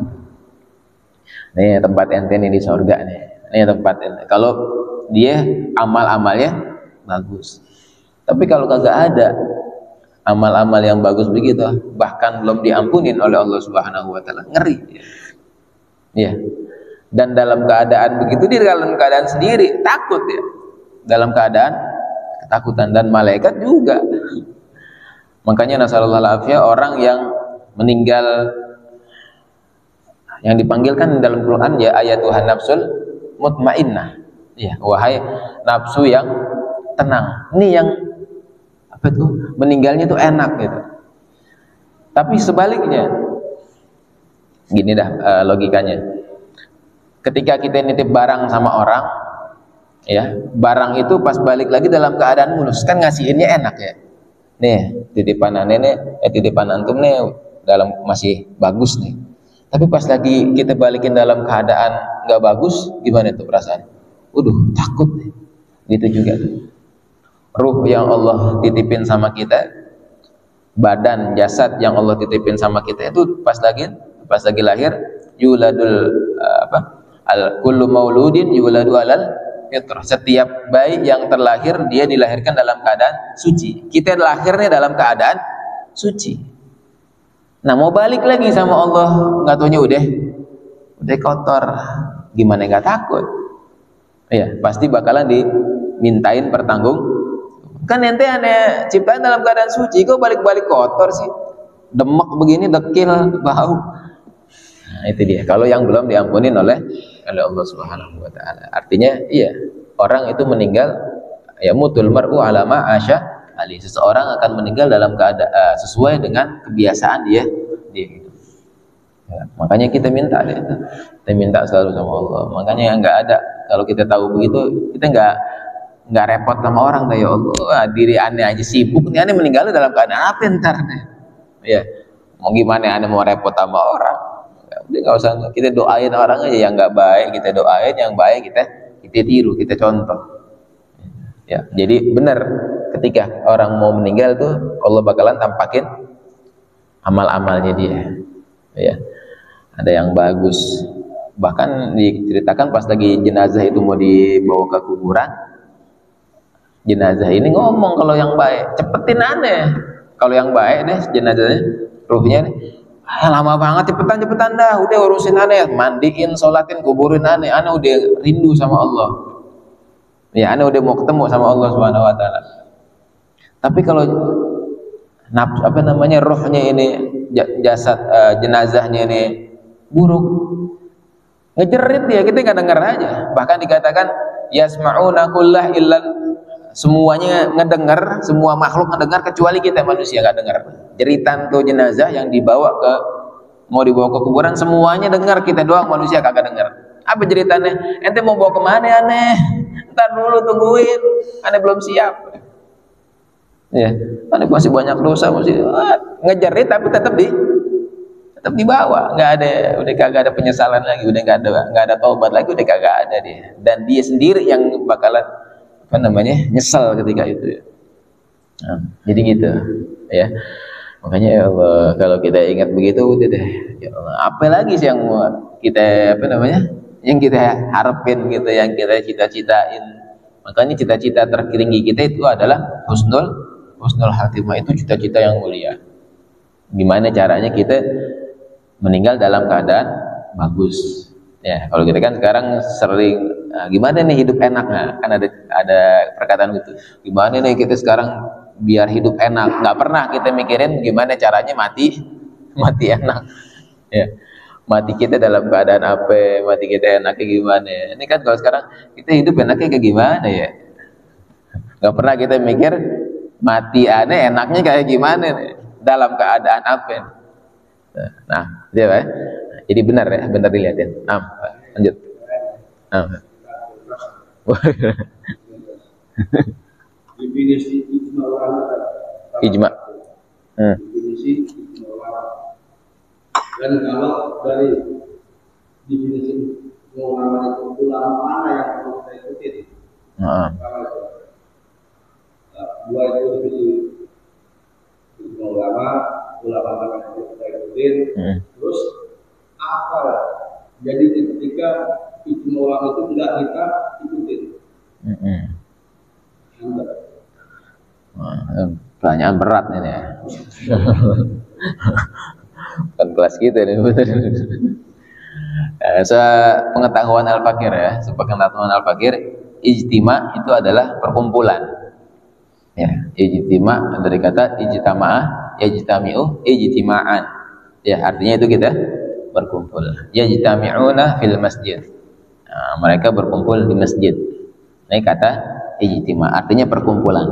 nih tempat ente nih di surga nih, ini tempat ente kalau dia amal-amalnya bagus. Tapi kalau kagak ada amal-amal yang bagus begitu, bahkan belum diampunin oleh Allah Subhanahu wa taala, ngeri ya. Dan dalam keadaan begitu, dia dalam keadaan sendiri takut ya, dalam keadaan ketakutan, dan malaikat juga. Makanya nasallallahu alaihi orang yang meninggal yang dipanggilkan dalam Quran ya ayatuhan nafsul mutmainnah ya, wahai nafsu yang tenang. Ini yang meninggalnya tuh enak gitu. Tapi sebaliknya gini dah logikanya, ketika kita nitip barang sama orang ya, barang itu pas balik lagi dalam keadaan mulus, kan ngasihinnya enak ya. Nih titipan nenek, titipan antum nih dalam masih bagus nih. Tapi pas lagi kita balikin dalam keadaan nggak bagus, gimana tuh perasaan? Takut nih. Gitu juga tuh. Ruh yang Allah titipin sama kita, badan jasad yang Allah titipin sama kita itu pas lagi lahir, yuladul kullu mauludin yuladu alal fitrah. Setiap bayi yang terlahir dia dilahirkan dalam keadaan suci. Kita lahirnya dalam keadaan suci. Nah, mau balik lagi sama Allah, nggak taunya udah kotor, gimana nggak takut? Ya, pasti bakalan dimintain pertanggung. Kan ente aneh ciptaan dalam keadaan suci, kok balik-balik kotor sih? Demek begini, dekil, bau. Nah, itu dia. Kalau yang belum diampunin oleh Allah Subhanahu wa taala. Artinya iya, orang itu meninggal ya mutul mar'u ala ma asya ali. Seseorang akan meninggal dalam keadaan sesuai dengan kebiasaan dia gitu. Ya, makanya kita minta deh, kita minta selalu sama Allah. Makanya nggak ada, kalau kita tahu begitu, kita nggak repot sama orang dah. Ya Allah, diri aneh aja sibuk nih, aneh meninggal dalam keadaan apa ntar nih? Ya, mau gimana aneh mau repot sama orang? Ya, udah nggak usah, kita doain orang aja yang nggak baik, kita doain, yang baik kita tiru, kita contoh. Ya, jadi benar ketika orang mau meninggal tuh Allah bakalan tampakin amal-amalnya dia. Ya, ada yang bagus. Bahkan diceritakan pas lagi jenazah itu mau dibawa ke kuburan, jenazah ini ngomong kalau yang baik, cepetin aneh. Kalau yang baik deh jenazahnya, ruhnya nih, lama banget, cepetan dah, udah urusin aneh, mandiin, sholatin, kuburin aneh udah rindu sama Allah. Ya, aneh udah mau ketemu sama Allah Subhanahu wa taala. Tapi kalau rohnya ini, jasad jenazahnya ini buruk, ngejerit dia, kita nggak dengar aja. Bahkan dikatakan yasma'una kullah illal, semuanya ngedengar, semua makhluk ngedengar kecuali kita manusia nggak dengar. Jeritan tuh jenazah yang mau dibawa ke kuburan, semuanya dengar, kita doang manusia kagak dengar. Apa jeritannya? Ente mau bawa kemana aneh? Ntar dulu tungguin, aneh belum siap. Ya, aneh masih banyak dosa, masih ngejerit, tapi tetap dibawa. Nggak ada, udah kagak ada penyesalan lagi, udah nggak ada taubat lagi, udah kagak ada dia. Dan dia sendiri yang bakalan nyesal ketika itu. Nah, jadi gitu ya. Makanya ya Allah, kalau kita ingat begitu udah deh. Ya Allah, apa lagi sih yang kita yang kita harapin gitu, yang kita cita-citain. Makanya cita-cita tertinggi kita itu adalah husnul husnul khatimah itu cita-cita yang mulia. Gimana caranya kita meninggal dalam keadaan bagus? Ya, kalau kita kan sekarang sering gimana nih hidup enak, nah, kan ada perkataan gitu. Gimana nih kita sekarang biar hidup enak? Nggak pernah kita mikirin gimana caranya mati enak. Ya, mati kita dalam keadaan apa? Mati kita enaknya gimana? Ini kan kalau sekarang kita hidup enaknya kayak gimana ya? Nggak pernah kita mikir mati aneh enaknya kayak gimana nih? Dalam keadaan apa? Nah, dia ya. Jadi benar ya, benar dilihatin. Nah, lanjut. Nah. Definisi ijma ulama. Ijma. Definisi ijma ulama. Dan kalau dari definisi ulama itu ulama mana yang perlu kita ikuti? Dua itu definisi ijma ulama mana yang perlu kita ikuti. Terus apa? Jadi ketika ijma ulama itu tidak kita ikuti. Pertanyaan berat ini ya. Bukan kelas kita nih. Pengetahuan al-fakir ya, sepengetahuan al-fakir, ijtima itu adalah perkumpulan. Ya, ijtima dari kata ijtama'ah, yajtami'u, ijtima'an. Ya, artinya itu kita berkumpul. Yajtami'una fil masjid. Nah, mereka berkumpul di masjid. Ini kata ijtima, artinya perkumpulan.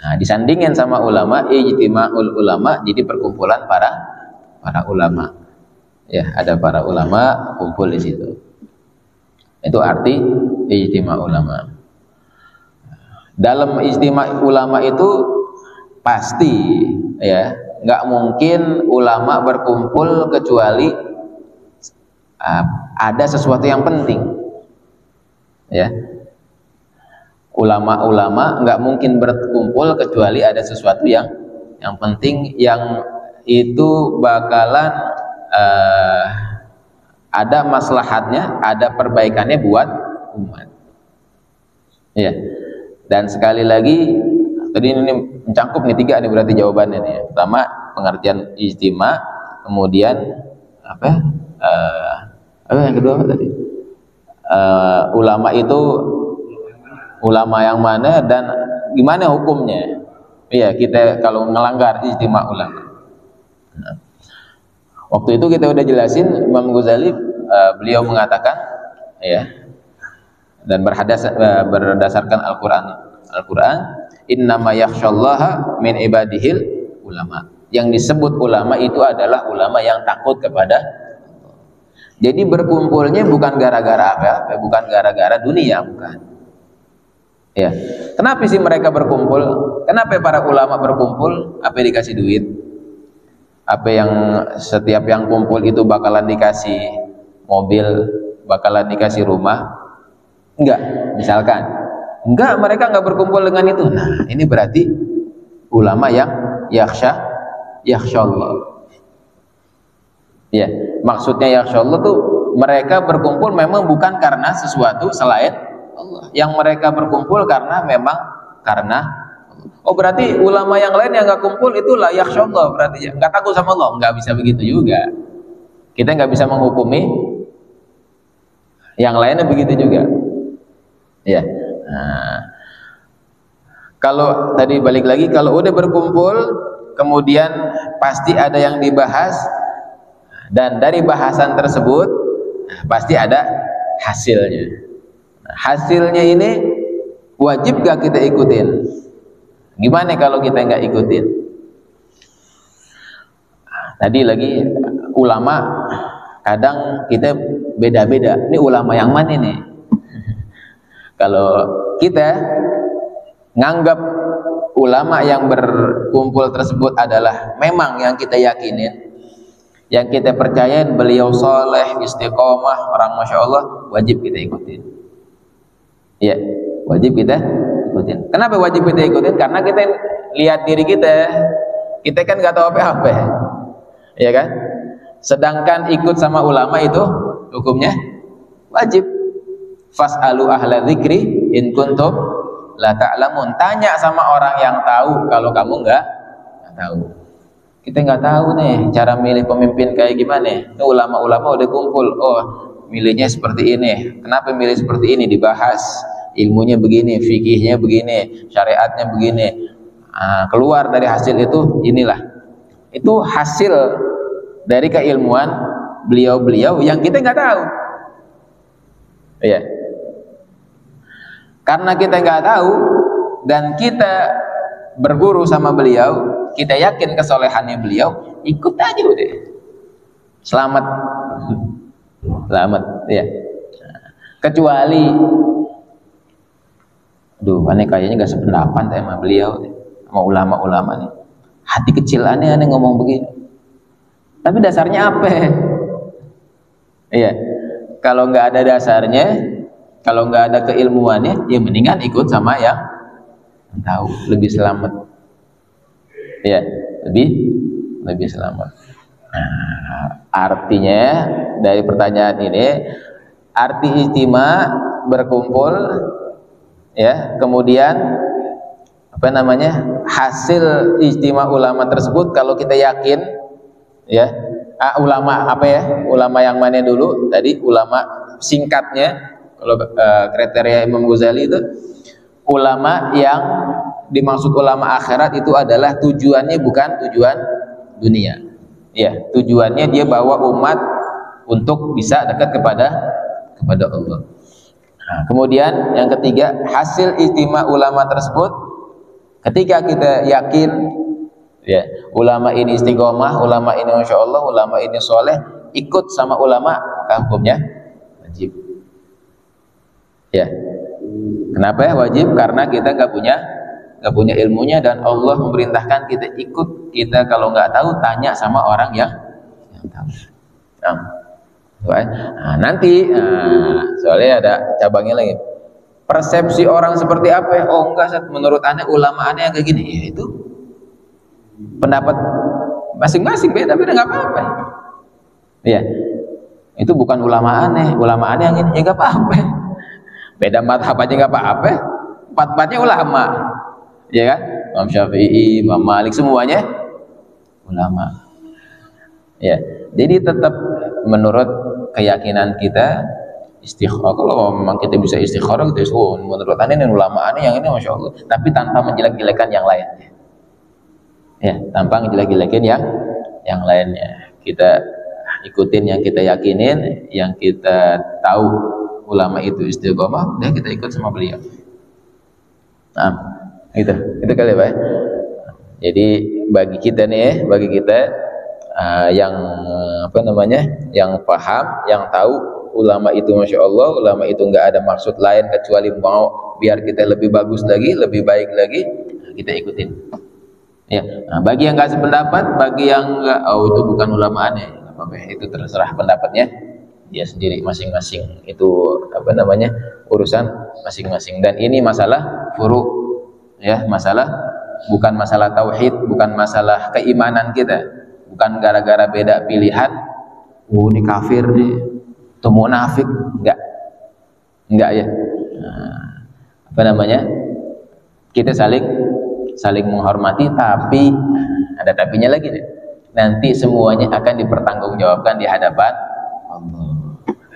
Nah, disandingin sama ulama, ijtima'ul ulama, jadi perkumpulan para ulama. Ya, ada para ulama kumpul di situ. Itu arti ijtima ulama. Dalam ijtima ulama itu pasti ya, nggak mungkin ulama berkumpul kecuali ada sesuatu yang penting. Ya. Ulama-ulama nggak mungkin berkumpul kecuali ada sesuatu yang penting, yang itu bakalan ada maslahatnya, ada perbaikannya buat umat. Ya. Dan sekali lagi tadi ini mencangkup nih 3 nih berarti jawabannya nih. Pertama pengertian ijtima, kemudian apa yang kedua apa tadi? Ulama itu ulama yang mana dan gimana hukumnya? Iya, kita kalau melanggar ijtima ulama. Nah, waktu itu kita udah jelasin Imam Ghazali, beliau mengatakan ya, dan berdasarkan Al-Quran, innama yakhsyallaha min ibadihil ulama. Yang disebut ulama itu adalah ulama yang takut kepada Allah. Jadi berkumpulnya bukan gara-gara apa, bukan gara-gara dunia, bukan. Ya, kenapa sih mereka berkumpul? Kenapa para ulama berkumpul? Apa dikasih duit? Apa yang setiap yang kumpul itu bakalan dikasih mobil, bakalan dikasih rumah? Enggak, misalkan. Enggak, mereka enggak berkumpul dengan itu. Nah, ini berarti ulama yang yakhsyallah. Ya, maksudnya yakhsyallah tuh mereka berkumpul memang bukan karena sesuatu selain Allah. Yang mereka berkumpul karena memang karena oh, berarti ulama yang lain yang nggak kumpul itu la yakhsyallah, berarti ya nggak takut sama Allah. Nggak bisa begitu juga. Kita nggak bisa menghukumi yang lainnya begitu juga. Ya. Nah, kalau tadi balik lagi, kalau udah berkumpul kemudian pasti ada yang dibahas, dan dari bahasan tersebut pasti ada hasilnya. Nah, hasilnya ini wajib gak kita ikutin? Gimana kalau kita nggak ikutin? Tadi lagi ulama kadang kita beda-beda. Ini ulama yang mana nih? Kalau kita nganggap ulama yang berkumpul tersebut adalah memang yang kita yakinin, yang kita percayain beliau soleh, istiqomah, orang masya Allah, wajib kita ikutin. Ya, wajib kita ikutin. Kenapa wajib kita ikutin? Karena kita lihat diri kita kan nggak tahu apa-apa, ya kan? Sedangkan ikut sama ulama itu hukumnya wajib. Fas'alu ahla dzikri in kuntum la ta'lamun. Tanya sama orang yang tahu kalau kamu nggak tahu. Kita nggak tahu nih cara milih pemimpin kayak gimana. Ini ulama-ulama udah kumpul, oh milihnya seperti ini. Kenapa milih seperti ini? Dibahas. Ilmunya begini, fikihnya begini, syariatnya begini. Keluar dari hasil itu inilah. Itu hasil dari keilmuan beliau-beliau yang kita nggak tahu. Iya. Karena kita nggak tahu dan kita berguru sama beliau, kita yakin kesolehannya beliau, ikut aja udah. Selamat. Selamat, ya. Kecuali aneh kayaknya gak sependapat sama beliau, sama ulama-ulama nih. Hati kecil aneh ngomong begini. Tapi dasarnya apa? Iya. Kalau nggak ada dasarnya, kalau nggak ada keilmuannya, ya mendingan ikut sama yang tahu, lebih selamat. Ya, lebih selamat. Nah, artinya dari pertanyaan ini, arti ijtima berkumpul, ya, kemudian apa namanya, hasil ijtima ulama tersebut kalau kita yakin, ya, ulama apa ya, ulama yang mana dulu tadi, ulama singkatnya, kalau kriteria Imam Ghazali itu ulama yang dimaksud ulama akhirat itu adalah tujuannya bukan tujuan dunia, ya, tujuannya dia bawa umat untuk bisa dekat kepada Allah. Nah, kemudian yang ketiga, hasil ijtima ulama tersebut ketika kita yakin, ya, ulama ini istiqomah, ulama ini masya Allah, ulama ini soleh, ikut sama ulama, maka hukumnya wajib. Ya, kenapa ya wajib? Karena kita nggak punya ilmunya dan Allah memerintahkan kita ikut. Kita kalau nggak tahu tanya sama orang yang tahu. Nah, nanti soalnya ada cabangnya lagi. Persepsi orang seperti apa ya? Oh enggak, menurut aneh ulama aneh yang kayak gini. Ya itu pendapat masing-masing beda nggak apa-apa. Ya, itu bukan ulama aneh yang ini ya nggak apa-apa. Beda madhab aja nggak apa-apa. Empat-empatnya ulama, ya kan? Imam Syafi'i, Imam Malik, semuanya ulama. Ya, jadi tetap menurut keyakinan kita istikharah. Kalau memang kita bisa istikharah, kita menurut aneh ini ulama aneh yang ini masya Allah, tapi tanpa menjelek-jelekan yang lainnya. Ya, tanpa menjelek-jelekan yang lainnya. Kita ikutin yang kita yakinin, yang kita tahu ulama itu istiqomah, dan kita ikut sama beliau. Nah, itu kali Pak. Jadi bagi kita nih, yang apa namanya, yang paham, yang tahu ulama itu masya Allah, ulama itu nggak ada maksud lain kecuali mau biar kita lebih bagus lagi, lebih baik lagi, kita ikutin. Ya, nah, bagi yang nggak sependapat, bagi yang nggak, oh itu bukan ulama aneh, apa-apa, itu terserah pendapatnya dia sendiri masing-masing, itu apa namanya, urusan masing-masing. Dan ini masalah furu, ya, bukan masalah tauhid, bukan masalah keimanan kita, bukan gara-gara beda pilihan, oh ini kafir nih, atau munafik, enggak ya. Nah, apa namanya, kita saling menghormati, tapi ada tapinya lagi nih. Nanti semuanya akan dipertanggungjawabkan di hadapan Allah.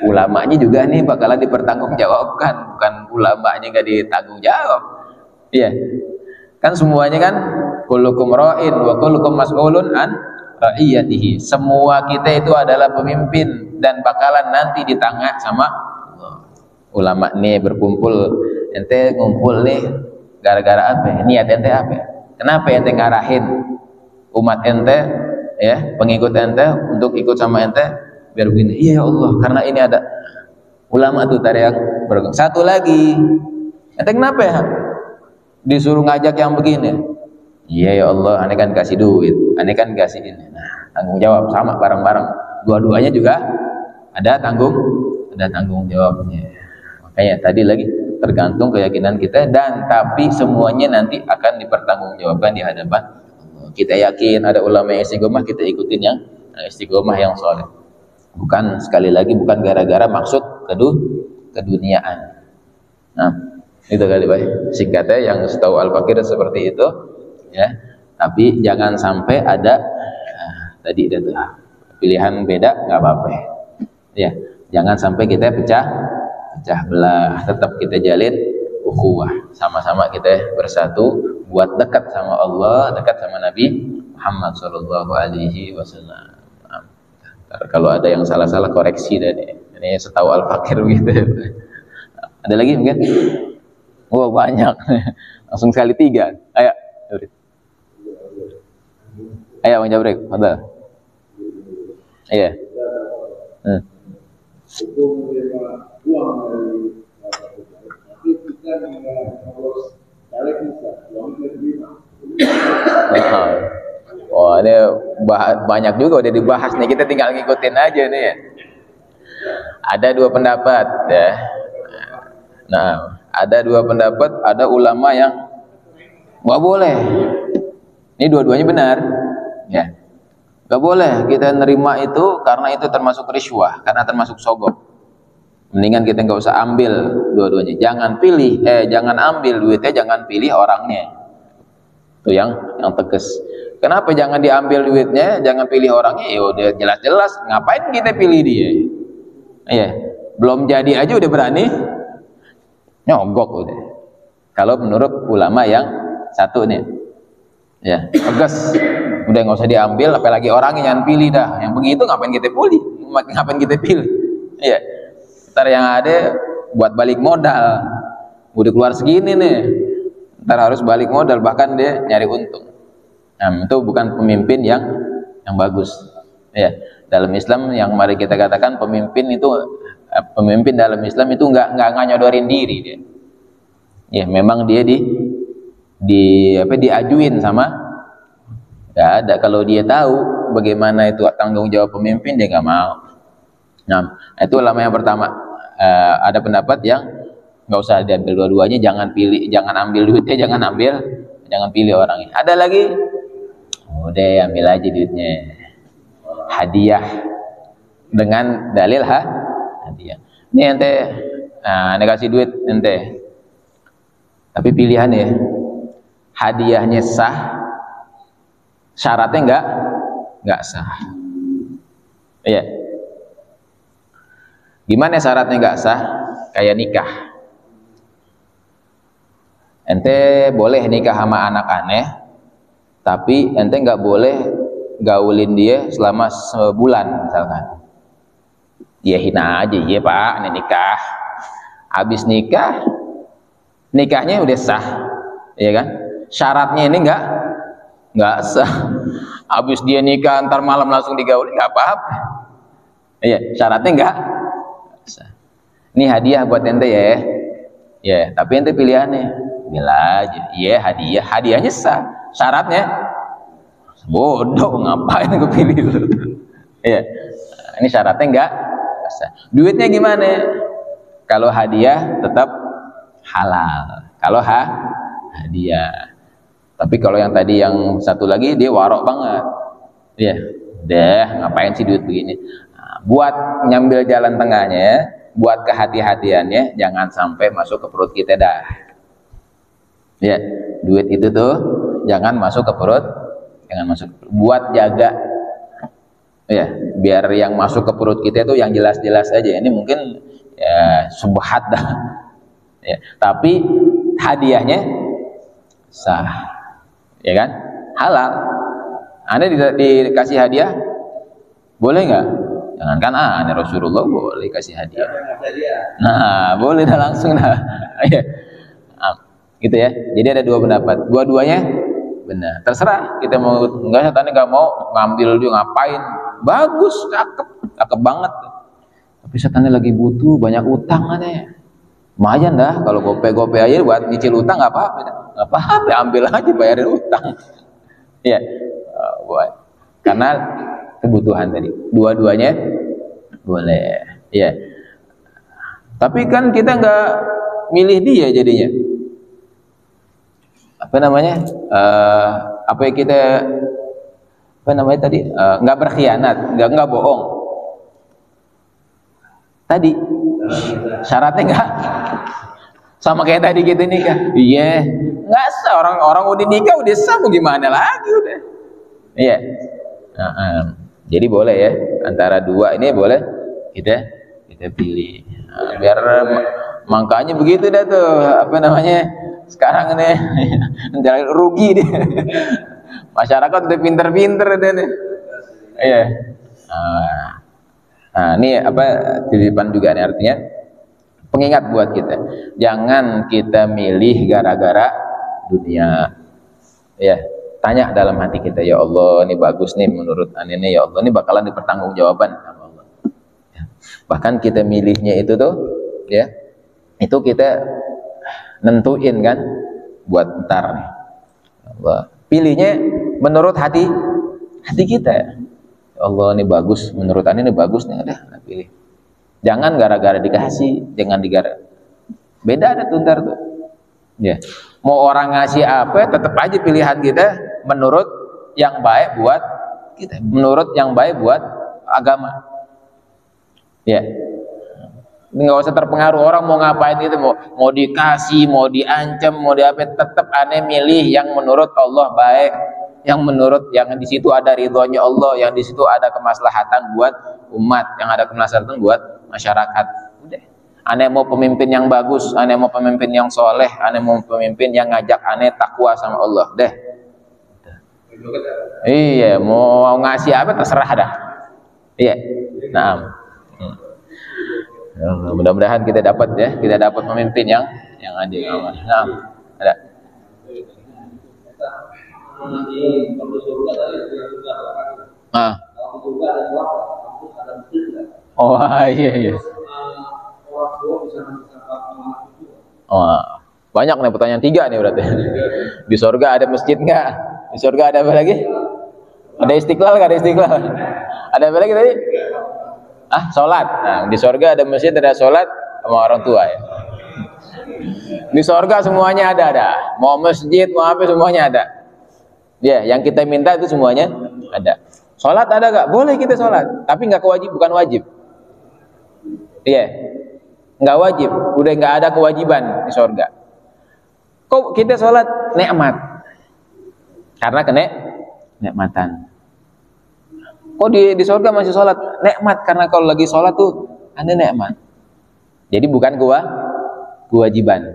Ulamanya juga nih bakalan dipertanggungjawabkan, bukan ulamanya nggak ditanggung jawab. Iya, kan semuanya kan kullukum ra'in wa kullukum mas'ulun an ra'iyatihi. Semua kita itu adalah pemimpin dan bakalan nanti ditanya sama Allah. Ulama nih berkumpul, ente ngumpul nih gara-gara apa? Niat ente apa? Kenapa ente ngarahin umat ente, ya, pengikut ente untuk ikut sama ente? Biar begini. Iya ya Allah, karena ini ada ulama tuh tadi yang bergabung. Satu lagi, ente kenapa ya disuruh ngajak yang begini? Iya ya Allah, aneh kan kasih duit, aneh kan kasih ini. Nah, tanggung jawab sama bareng-bareng. Dua-duanya juga ada tanggung jawabnya. Makanya tadi lagi tergantung keyakinan kita, dan tapi semuanya nanti akan dipertanggungjawabkan di hadapan Allah. Kita yakin ada ulama yang istiqomah, kita ikutin yang istiqomah yang soleh. Bukan, sekali lagi, bukan gara-gara maksud keduniaan. Nah, Itu kali Pak. Singkatnya yang setahu Al-Fakir seperti itu ya. Tapi jangan sampai ada tadi itu pilihan beda nggak apa-apa ya. Jangan sampai kita pecah belah, tetap kita jalin ukhuwah, sama-sama kita bersatu buat dekat sama Allah, dekat sama Nabi Muhammad Shallallahu Alaihi Wasallam. Kalau ada yang salah-salah koreksi dari ini setahu Al-Fakir gitu. Ada lagi mungkin? Oh banyak, langsung sekali 3. Ayo, Bang Jabrik, ada? Iya. Hukum menerima uang dari tapi kita harus caleg bisa uang menerima. Oh, ini banyak juga udah dibahas nih, kita tinggal ngikutin aja nih ya. Ada 2 pendapat ya. Nah, ada 2 pendapat, ada ulama yang nggak boleh. Ini dua-duanya benar ya. Nggak boleh kita nerima itu karena itu termasuk riswah, karena termasuk sogok. Mendingan kita nggak usah ambil dua-duanya. Jangan pilih, jangan ambil duitnya, jangan pilih orangnya. Itu yang tegas. Kenapa jangan diambil duitnya, jangan pilih orangnya? Ya udah jelas-jelas, ngapain kita pilih dia? Iya, belum jadi aja udah berani nyogok udah. Kalau menurut ulama yang satu nih, ya tegas. Udah nggak usah diambil, apalagi orangnya jangan pilih dah. Yang begitu ngapain kita pilih? Ngapain kita pilih? Iya. Ntar yang ada buat balik modal. Udah keluar segini nih, ntar harus balik modal, bahkan dia nyari untung. Nah, itu bukan pemimpin yang bagus. Ya, dalam Islam yang mari kita katakan pemimpin dalam Islam itu nggak nyodorin diri dia. Ya, memang dia diajuin sama. Nggak ada. Kalau dia tahu bagaimana itu tanggung jawab pemimpin, dia nggak mau. Nah, itu ulama yang pertama. Ada pendapat yang nggak usah diambil dua-duanya, jangan ambil duitnya, jangan pilih orangnya. Ada lagi, udah ambil aja duitnya, hadiah dengan dalil hadiah. Ini ente, ente kasih duit ente, tapi pilihan ya, hadiahnya sah, syaratnya nggak sah. Iya. Gimana syaratnya nggak sah? Kayak nikah. Ente boleh nikah sama anak aneh, tapi ente nggak boleh gaulin dia selama sebulan misalkan. Ya hina aja, iya pak, ini nikah. Habis nikahnya udah sah, ya kan? Syaratnya ini nggak sah. Habis dia nikah ntar malam langsung digaulin, nggak apa-apa. Iya, syaratnya nggak sah. Ini hadiah buat ente ya. Ya, tapi ente pilihannya bila aja. Iya, hadiahnya sah. Syaratnya bodoh, ngapain gue pilih lu. Iya. Ini syaratnya nggak sah. Duitnya gimana? Kalau hadiah tetap halal. Kalau hadiah. Tapi kalau yang tadi yang satu lagi dia warok banget. Iya. Deh, ngapain sih duit begini? Buat nyambil jalan tengahnya, buat kehati-hatiannya, jangan sampai masuk ke perut kita dah. Ya, duit itu tuh jangan masuk ke perut, buat jaga. Ya, biar yang masuk ke perut kita itu yang jelas-jelas aja. Ini mungkin ya subhat dah. Ya, tapi hadiahnya sah, ya kan? Halal. Anda dikasih hadiah, boleh nggak? Jangankan ini Rasulullah boleh kasih hadiah. Nah, boleh dah langsung dah. Gitu ya. Jadi ada 2 pendapat. Dua-duanya benar. Terserah kita mau enggak, setannya nggak mau ngambil dia ngapain. Bagus, cakep banget. Tapi setannya lagi butuh, banyak utang aneh. Lumayan dah kalau gope aja buat nyicil utang nggak apa-apa. Nggak apa-apa, ambil aja bayarin utang. Iya. Buat karena kebutuhan tadi, dua-duanya boleh, ya. Tapi kan kita nggak milih dia jadinya. Apa namanya? Tadi? Nggak berkhianat, nggak bohong. Tadi syaratnya Sama kayak tadi kita nikah. Iya, nggak sah, orang udah nikah udah sah, mau gimana lagi udah. Iya. Jadi boleh ya, antara dua ini boleh kita pilih. Nah, biar makanya begitu dah tuh, apa namanya, sekarang ini rugi dia. Masyarakat udah pinter-pinter deh nih. Iya. Nah, ini apa titipan juga nih, artinya pengingat buat kita. Jangan kita milih gara-gara dunia. Ya, tanya dalam hati kita, ya Allah, ini bagus nih menurut aneh, ya Allah, ini bakalan dipertanggungjawaban sama Allah. Ya. Bahkan kita milihnya itu tuh, ya, itu kita nentuin kan buat ntar nih. Allah. Pilihnya menurut hati kita. Ya Allah, ini bagus menurut aneh, ini bagus nih, udah pilih. Jangan gara-gara dikasih, jangan digara. Beda ada tuh ntar tuh. Ya. Mau orang ngasih apa, tetap aja pilihan kita menurut yang baik buat kita, menurut yang baik buat agama. Ya. Nggak usah terpengaruh orang mau ngapain itu, mau dikasih, mau diancam, mau diapa, tetap aneh milih yang menurut Allah baik, yang menurut yang di situ ada ridhonya Allah, yang di situ ada kemaslahatan buat umat, yang ada kemaslahatan buat masyarakat. Udah. Aneh mau pemimpin yang bagus, aneh mau pemimpin yang soleh, aneh mau pemimpin yang ngajak aneh takwa sama Allah. Deh. Iya, mau ngasih apa terserah dah. Iya. Nah. Mudah-mudahan kita dapat ya, kita dapat pemimpin yang adil. Nah, ada. Oh iya. Oh, banyak nih pertanyaan 3 nih berarti. Di surga ada masjid nggak? Di surga ada apa lagi? Ada istiqlal nggak? Ada istiqlal? Ada apa lagi tadi? Sholat. Nah, di surga ada masjid, ada sholat sama orang tua ya. Di surga semuanya ada. Mau masjid, mau apa semuanya ada. Ya, yang kita minta itu semuanya ada. Sholat ada nggak? Boleh kita sholat, tapi nggak bukan wajib. Iya, nggak wajib. Udah nggak ada kewajiban di surga. Kok kita sholat nikmat? Karena kenikmatan. Kok di surga masih sholat? Nikmat, karena kalau lagi sholat tuh ada nikmat. Jadi bukan kewajiban.